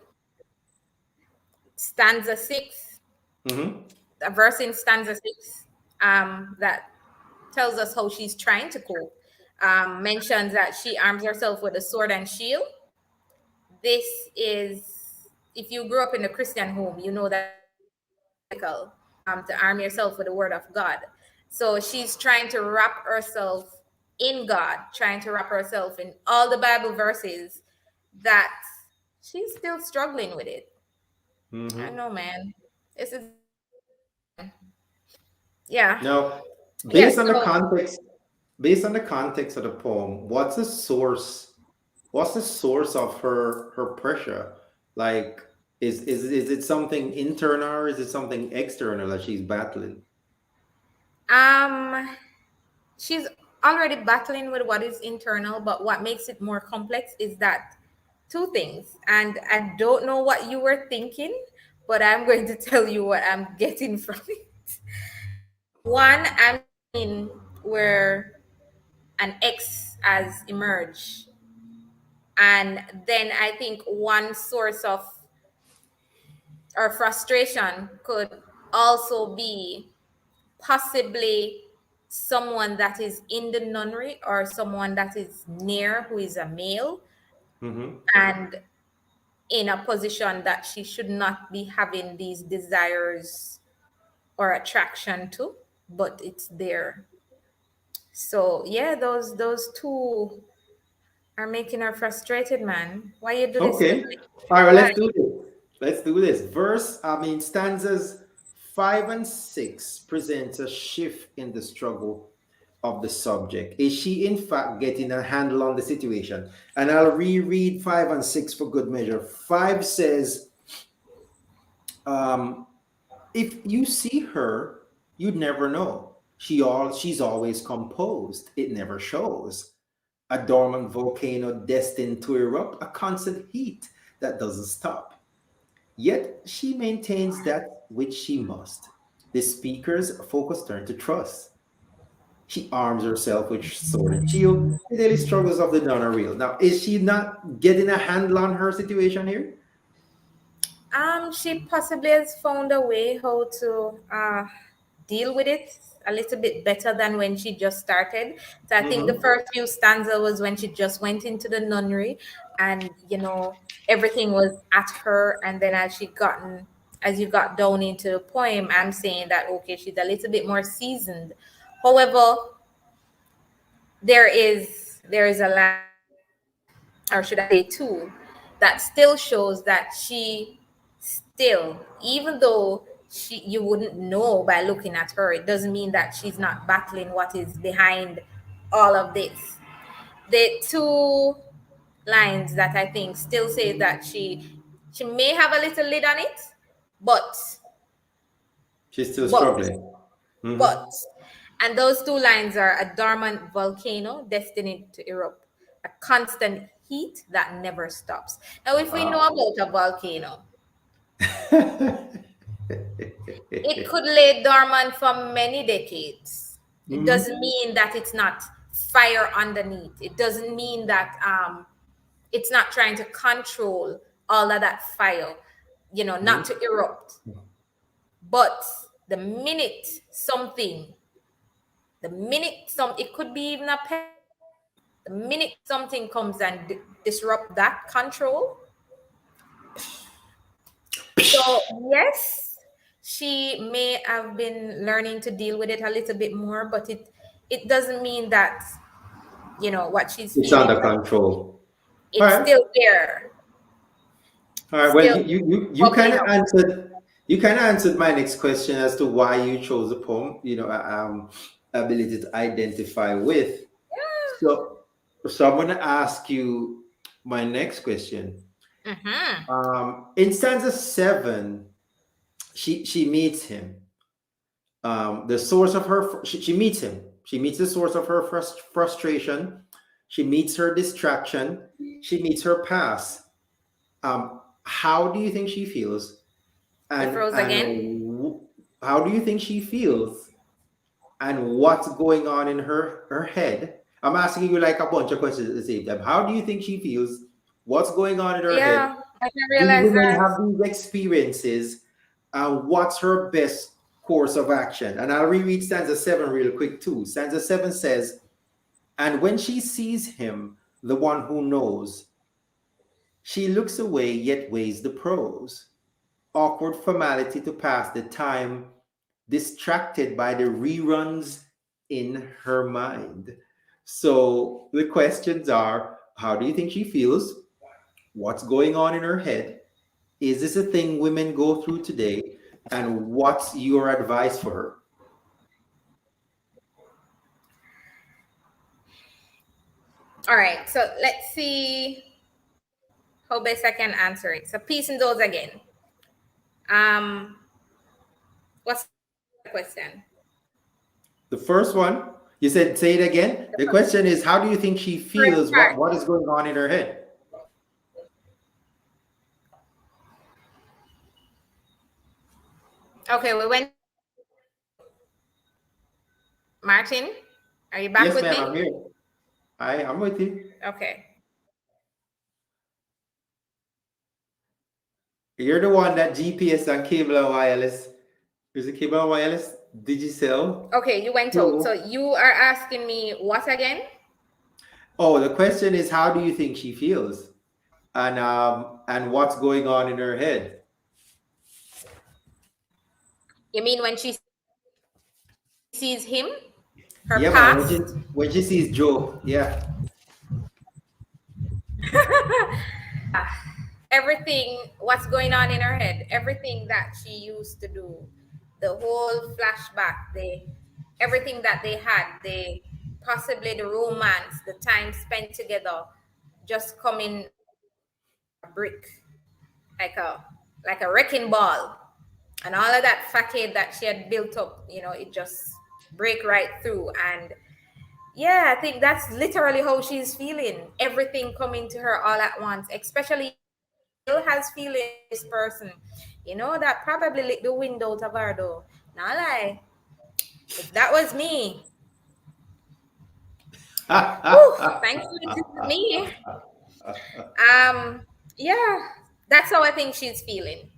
S2: stanza 6,
S1: Mm-hmm.
S2: a verse in stanza 6, that tells us how she's trying to cope. Mentions that she arms herself with a sword and shield. This is, if you grew up in a Christian home, you know that this is biblical, to arm yourself with the word of God. So she's trying to wrap herself in God, trying to wrap herself in all the Bible verses that she's still struggling with it. I
S1: Mm-hmm.
S2: know, man. This is yeah.
S1: Now,
S2: Yeah,
S1: based on the
S2: so
S1: context, based on the context of the poem, what's the source? What's the source of her pressure? Like, is it something internal or is it something external that she's battling?
S2: um she's already battling with what is internal, but what makes it more complex is that two things. And I don't know what you were thinking, but I'm going to tell you what I'm getting from it. One, I'm seeing where an ex has emerged. And then I think one source of or frustration could also be possibly someone that is in the nunnery or someone that is near who is a male
S1: Mm-hmm.
S2: and in a position that she should not be having these desires or attraction to, but it's there. So yeah, those two are making her frustrated, man. Why you do this to
S1: Okay.
S2: me?
S1: All right,
S2: Why?
S1: let's do this. Let's do this. Stanzas 5 and 6 presents a shift in the struggle of the subject. Is she, in fact, getting a handle on the situation? And I'll reread 5 and 6 for good measure. 5 says, um, if you see her, you'd never know. She's always composed. It never shows. A dormant volcano destined to erupt, a constant heat that doesn't stop. Yet she maintains that which she must. The speaker's focus turn to trust. She arms herself with sword and shield. The daily struggles of the nun are real. Now, is she not getting a handle on her situation here?
S2: She possibly has found a way how to deal with it a little bit better than when she just started. So I think the
S1: Mm-hmm.
S2: first few stanza was when she just went into the nunnery, and everything was at her. And then as you got down into the poem, I'm saying that okay, she's a little bit more seasoned. However, there is a line, or should I say two, that still shows that she still, even though you wouldn't know by looking at her, it doesn't mean that she's not battling what is behind all of this. The two lines that I think still say that she may have a little lid on it, but
S1: She's still
S2: but
S1: struggling. Mm-hmm.
S2: but and those two lines are: a dormant volcano destined to erupt, a constant heat that never stops. Now, if we know
S1: Wow.
S2: about a volcano, it could lay dormant for many decades. It doesn't
S1: Mm-hmm.
S2: mean that it's not fire underneath. It doesn't mean that it's not trying to control all of that fire, not to erupt. But the minute something, it could be even a pet, the minute something comes and disrupt that control. So yes, she may have been learning to deal with it a little bit more, but it doesn't mean that what she's
S1: It's
S2: feeling
S1: under
S2: right now.
S1: control. All
S2: It's
S1: right.
S2: still there,
S1: All right. Well,
S2: still
S1: you kind
S2: bubbling
S1: of
S2: up.
S1: answered my next question as to why you chose the poem. Ability to identify with. So, I'm going to ask you my next question.
S2: Mm-hmm.
S1: In stanza 7, she meets him. The source of her she meets him. She meets the source of her frustration. She meets her distraction. She meets her past. How do you think she feels?
S2: You
S1: And
S2: froze again.
S1: how do you think she feels? And what's going on in her head? I'm asking you like a bunch of questions at the same time. How do you think she feels? What's going on in her head?
S2: Yeah, I can
S1: Do
S2: realize
S1: women
S2: that.
S1: have these experiences? What's her best course of action? And I'll reread stanza 7 real quick too. Stanza 7 says, and when she sees him, the one who knows, she looks away yet weighs the pros. Awkward formality to pass the time, distracted by the reruns in her mind. So the questions are, how do you think she feels? What's going on in her head? Is this a thing women go through today? And what's your advice for her?
S2: All right, so let's see how best I can answer it. So peace and those again. Um, what's the question?
S1: The first one, you said, say it again. The question is, how do you think she
S2: First
S1: feels?
S2: part.
S1: What is going on in her head?
S2: Okay, we went. Martin, are you back
S1: Yes,
S2: with
S1: ma'am, I'm
S2: me?
S1: here. I'm with you.
S2: Okay.
S1: You're the one that GPS and cable and wireless. Is it cable and wireless? Digicel?
S2: Okay, you went out. So
S1: Pro?
S2: you are asking me what again?
S1: Oh, the question is, how do you think she feels? And what's going on in her head?
S2: You mean when she sees him, her
S1: Yeah, man. When she
S2: past?
S1: when she sees Joe, yeah.
S2: Everything, what's going on in her head, everything that she used to do, the whole flashback, everything that they had, possibly the romance, the time spent together, just coming a brick, like a wrecking ball, and all of that facade that she had built up, it just break right through. And yeah, I think that's literally how she's feeling. Everything coming to her all at once, especially still has feelings for this person, that probably licked the wind out of her though. Not lie. If that was me, whew, thankfully it isn't me. Yeah, that's how I think she's feeling.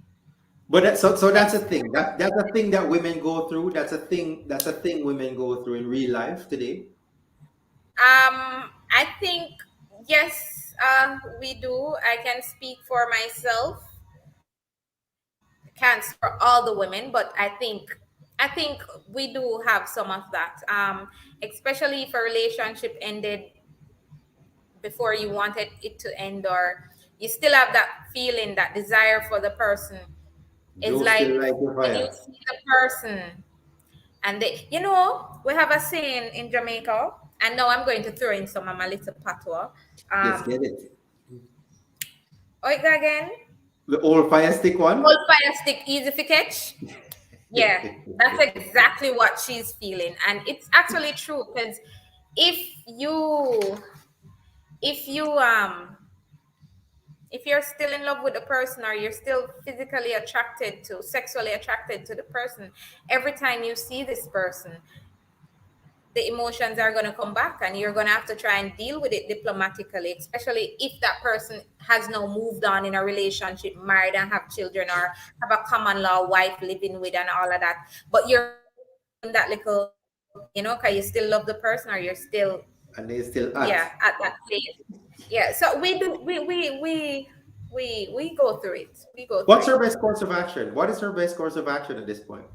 S1: But so that's a
S2: Next.
S1: thing. That's a thing that women go through. That's a thing women go through in real life today.
S2: I think yes, we do. I can speak for myself. Can't speak for all the women, but I think we do have some of that. Especially if a relationship ended before you wanted it to end, or you still have that feeling, that desire for the person. It's
S1: Joe
S2: like
S1: still like the
S2: when you
S1: fire.
S2: see the person and we have a saying in Jamaica, and now I'm going to throw in some of my little patois.
S1: Just
S2: Um,
S1: get it.
S2: oh, it again.
S1: The old fire stick one.
S2: Old fire stick, easy for catch. Yeah, that's exactly what she's feeling, and it's actually true because if you if you if you're still in love with the person, or you're still physically attracted to sexually attracted to the person, every time you see this person, the emotions are going to come back, and you're going to have to try and deal with it diplomatically, especially if that person has now moved on in a relationship, married, and have children, or have a common law wife living with and all of that. But you're still feeling that little, because you still love the person, or you're still,
S1: And they still
S2: yeah,
S1: at.
S2: at that place. Yeah, so we go through it. We go through
S1: What's
S2: it.
S1: her best course of action? What is her best course of action at this point?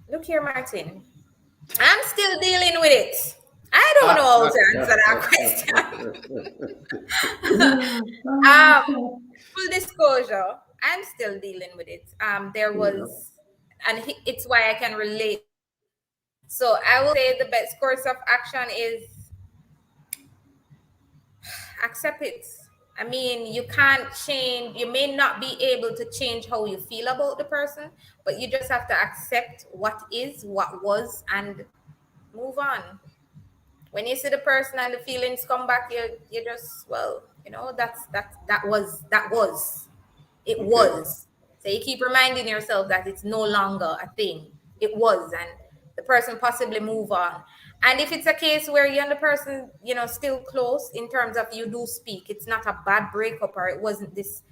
S2: Look here, Martin. I'm still dealing with it. I don't know how to answer that question. Full disclosure, I'm still dealing with it. There was, and it's why I can relate to it. So I will say the best course of action is accept it. I mean, you can't change, you may not be able to change how you feel about the person, but you just have to accept what is, what was, and move on. When you see the person and the feelings come back, you just, well, that was it
S1: Okay.
S2: was. So you keep reminding yourself that it's no longer a thing. It was, and the person possibly move on. And if it's a case where you and the person, still close in terms of you do speak, it's not a bad breakup, or it wasn't this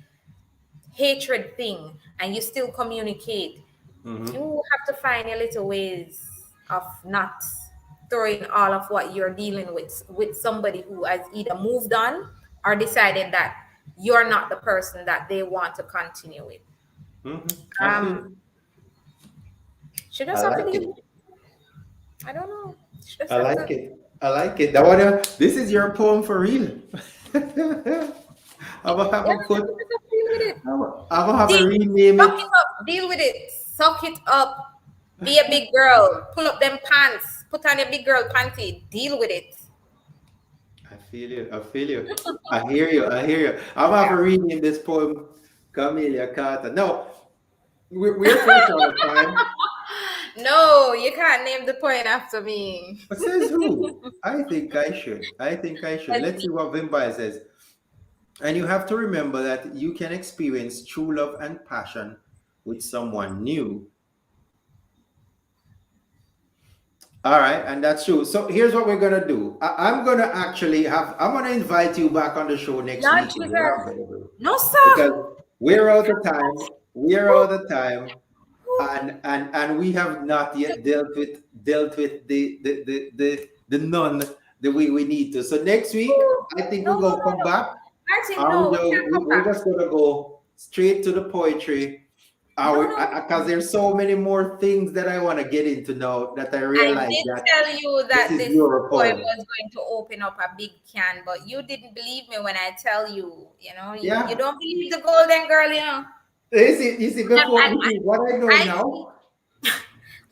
S2: hatred thing, and you still communicate,
S1: Mm-hmm.
S2: you have to find your little ways of not throwing all of what you're dealing with somebody who has either moved on or decided that you're not the person that they want to continue with.
S1: Mm-hmm. I feel
S2: Um,
S1: it.
S2: should
S1: I
S2: just have to
S1: like
S2: deal
S1: it.
S2: with it. I don't know. Should just
S1: I
S2: have
S1: like
S2: to.
S1: it. I like it. That one, this is your poem for real. I'm gonna have
S2: Yeah,
S1: a put.
S2: you just have to deal with it.
S1: I'm gonna have a
S2: Deal,
S1: rename
S2: suck
S1: it.
S2: it up. Deal with it. Suck it up. Be a big girl. Pull up them pants. Put on your big girl panty. Deal with it.
S1: I feel you. I feel you. I hear you. I hear you. I'm gonna have a rename this poem, Camelia Carter. No, we're close on the time.
S2: No, you can't name the point after me.
S1: But says who? I think I should. I think I should.
S2: Let's
S1: Let's see
S2: see.
S1: what Vimbai says. And you have to remember that you can experience true love and passion with someone new. All right, and that's true. So here's what we're gonna do. I'm gonna actually have. I'm gonna invite you back on the show next
S2: Lord
S1: week if you're
S2: Jesus.
S1: available,
S2: No,
S1: because
S2: sir.
S1: we're out of time. We're
S2: Whew,
S1: out of time,
S2: whew,
S1: and we have not yet dealt with the none the way we need to. So next week,
S2: whew.
S1: I think
S2: No,
S1: we're
S2: no,
S1: gonna
S2: no,
S1: come
S2: no.
S1: back.
S2: Martin,
S1: And
S2: no, we can't come
S1: we're
S2: back.
S1: just gonna go straight to the poetry.
S2: No, no, no,
S1: Because
S2: no.
S1: there's so many more things that I want to get into now that I
S2: I
S1: realize
S2: did
S1: that
S2: tell you
S1: this
S2: that
S1: is
S2: this
S1: your
S2: poem
S1: poem.
S2: was going to open up a big can, but you didn't believe me when I tell you, you
S1: Yeah.
S2: don't believe the golden girl.
S1: You see, before
S2: And
S1: this is what I know
S2: I see,
S1: now. Go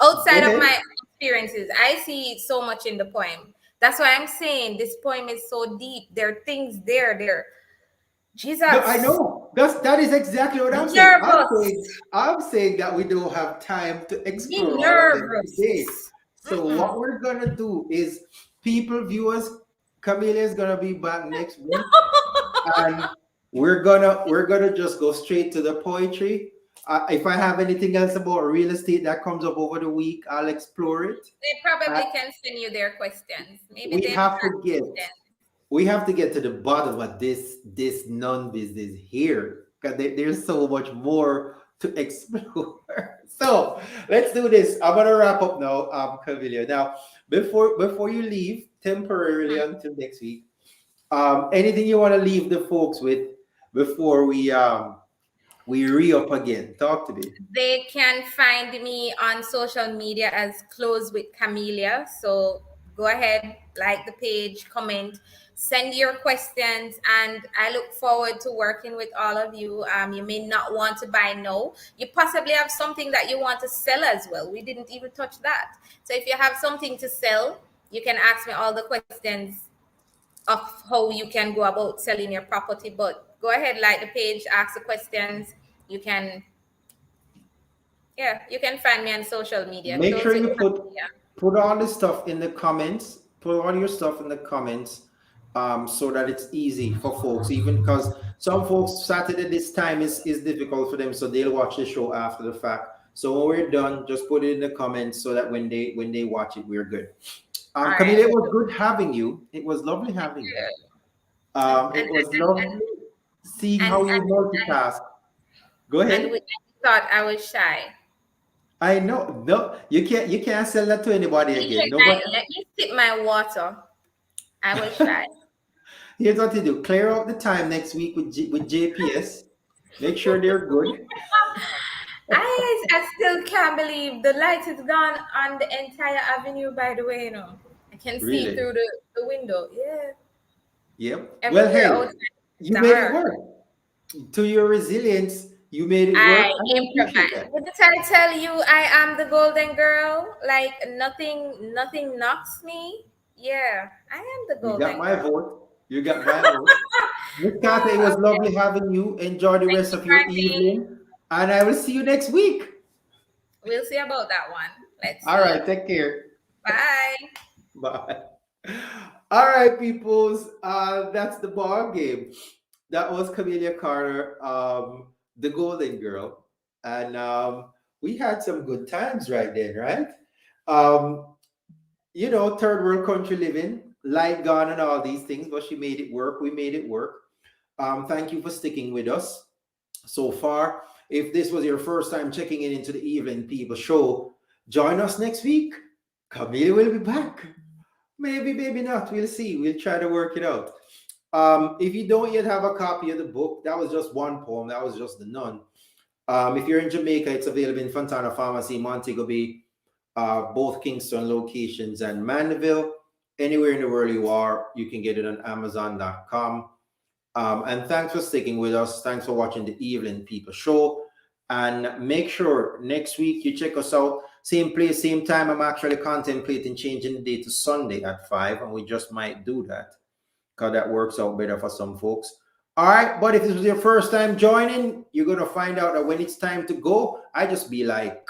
S2: outside of
S1: ahead.
S2: my experiences, I see so much in the poem. That's why I'm saying this poem is so deep. There are things there.
S1: No, I
S2: Jesus,
S1: know. That is exactly what
S2: me
S1: I'm saying. I'm saying
S2: nervous,
S1: I'm saying that we don't have time to
S2: me
S1: explore all of them today.
S2: nervous.
S1: So what
S2: Mm-mm.
S1: we're gonna do is, people, viewers, Camilla is gonna be back next week, and we're gonna just go straight to the poetry. If I have anything else about real estate that comes up over the week, I'll explore it.
S2: They
S1: Uh,
S2: probably can send you their questions. Maybe
S1: we
S2: they've
S1: have
S2: had
S1: to get
S2: questions.
S1: we have to get to the bottom of this non-business here because there's so much more to explore. So let's do this. I'm gonna wrap up now, Camilla. Now, before you leave temporarily until next week, anything you want to leave the folks with before we re-up again? Talk to me.
S2: They can find me on social media as Close with Camelia. So go ahead, like the page, comment, send your questions, and I look forward to working with all of you. You may not want to buy no. You possibly have something that you want to sell as well. We didn't even touch that. So if you have something to sell, you can ask me all the questions of how you can go about selling your property. But go ahead, like the page, ask the questions. You can you can find me on social media.
S1: Make
S2: Close
S1: sure
S2: with
S1: you
S2: Camilla.
S1: put all this stuff in the comments. Put all your stuff in the comments, so that it's easy for folks. Even because some folks Saturday this time is difficult for them, so they'll watch the show after the fact. So when we're done, just put it in the comments so that when they watch it, we're good.
S2: All right.
S1: Camille, it was good having you. It was lovely having you.
S2: And
S1: It was lovely seeing
S2: and
S1: how you
S2: and,
S1: multitask. Go
S2: and
S1: ahead.
S2: we thought I was shy.
S1: I know. No, you can't sell that to anybody again. Nobody.
S2: Let me sip my water. I was shy.
S1: Here's what to do: clear out the time next week with JPS. Make sure they're good.
S2: I still can't believe the light is gone on the entire avenue. By the way, I can see
S1: Really.
S2: through the window. Yeah,
S1: Yep. Well,
S2: everywhere
S1: hey,
S2: outside is
S1: you made it
S2: dark.
S1: work. To your resilience, you made it
S2: I
S1: work. I appreciate
S2: improvise.
S1: that.
S2: Did I tell you I am the golden girl? Like nothing knocks me. Yeah, I am the
S1: You got
S2: golden
S1: my
S2: girl.
S1: vote. You got my vote. Miss Carter, it was
S2: Okay.
S1: lovely having you. Enjoy the
S2: Thank
S1: rest
S2: you,
S1: of your
S2: Martin.
S1: evening, and I will see you next week.
S2: We'll see about that one. Let's
S1: All
S2: see.
S1: right. Take care.
S2: Bye.
S1: Bye. All right, peoples. That's the ball game. That was Camelia Carter, the Golden Girl, and we had some good times right then, right? Um, third world country living, light gone, and all these things, but she made it work. We made it work. Thank you for sticking with us so far. If this was your first time checking in into the Evening People show, join us next week. Camille will be back. Maybe, maybe not. We'll see. We'll try to work it out. If you don't yet have a copy of the book, that was just one poem. That was just the Nun. If you're in Jamaica, it's available in Fontana Pharmacy, Montego Bay, both Kingston locations and Mandeville. Anywhere in the world you are, you can get it on Amazon.com. And thanks for sticking with us. Thanks for watching the Evening People show. And make sure next week you check us out. Same place, same time. I'm actually contemplating changing the day to Sunday at 5, and we just might do that because that works out better for some folks. All right, but if this was your first time joining, you're going to find out that when it's time to go, I just be like,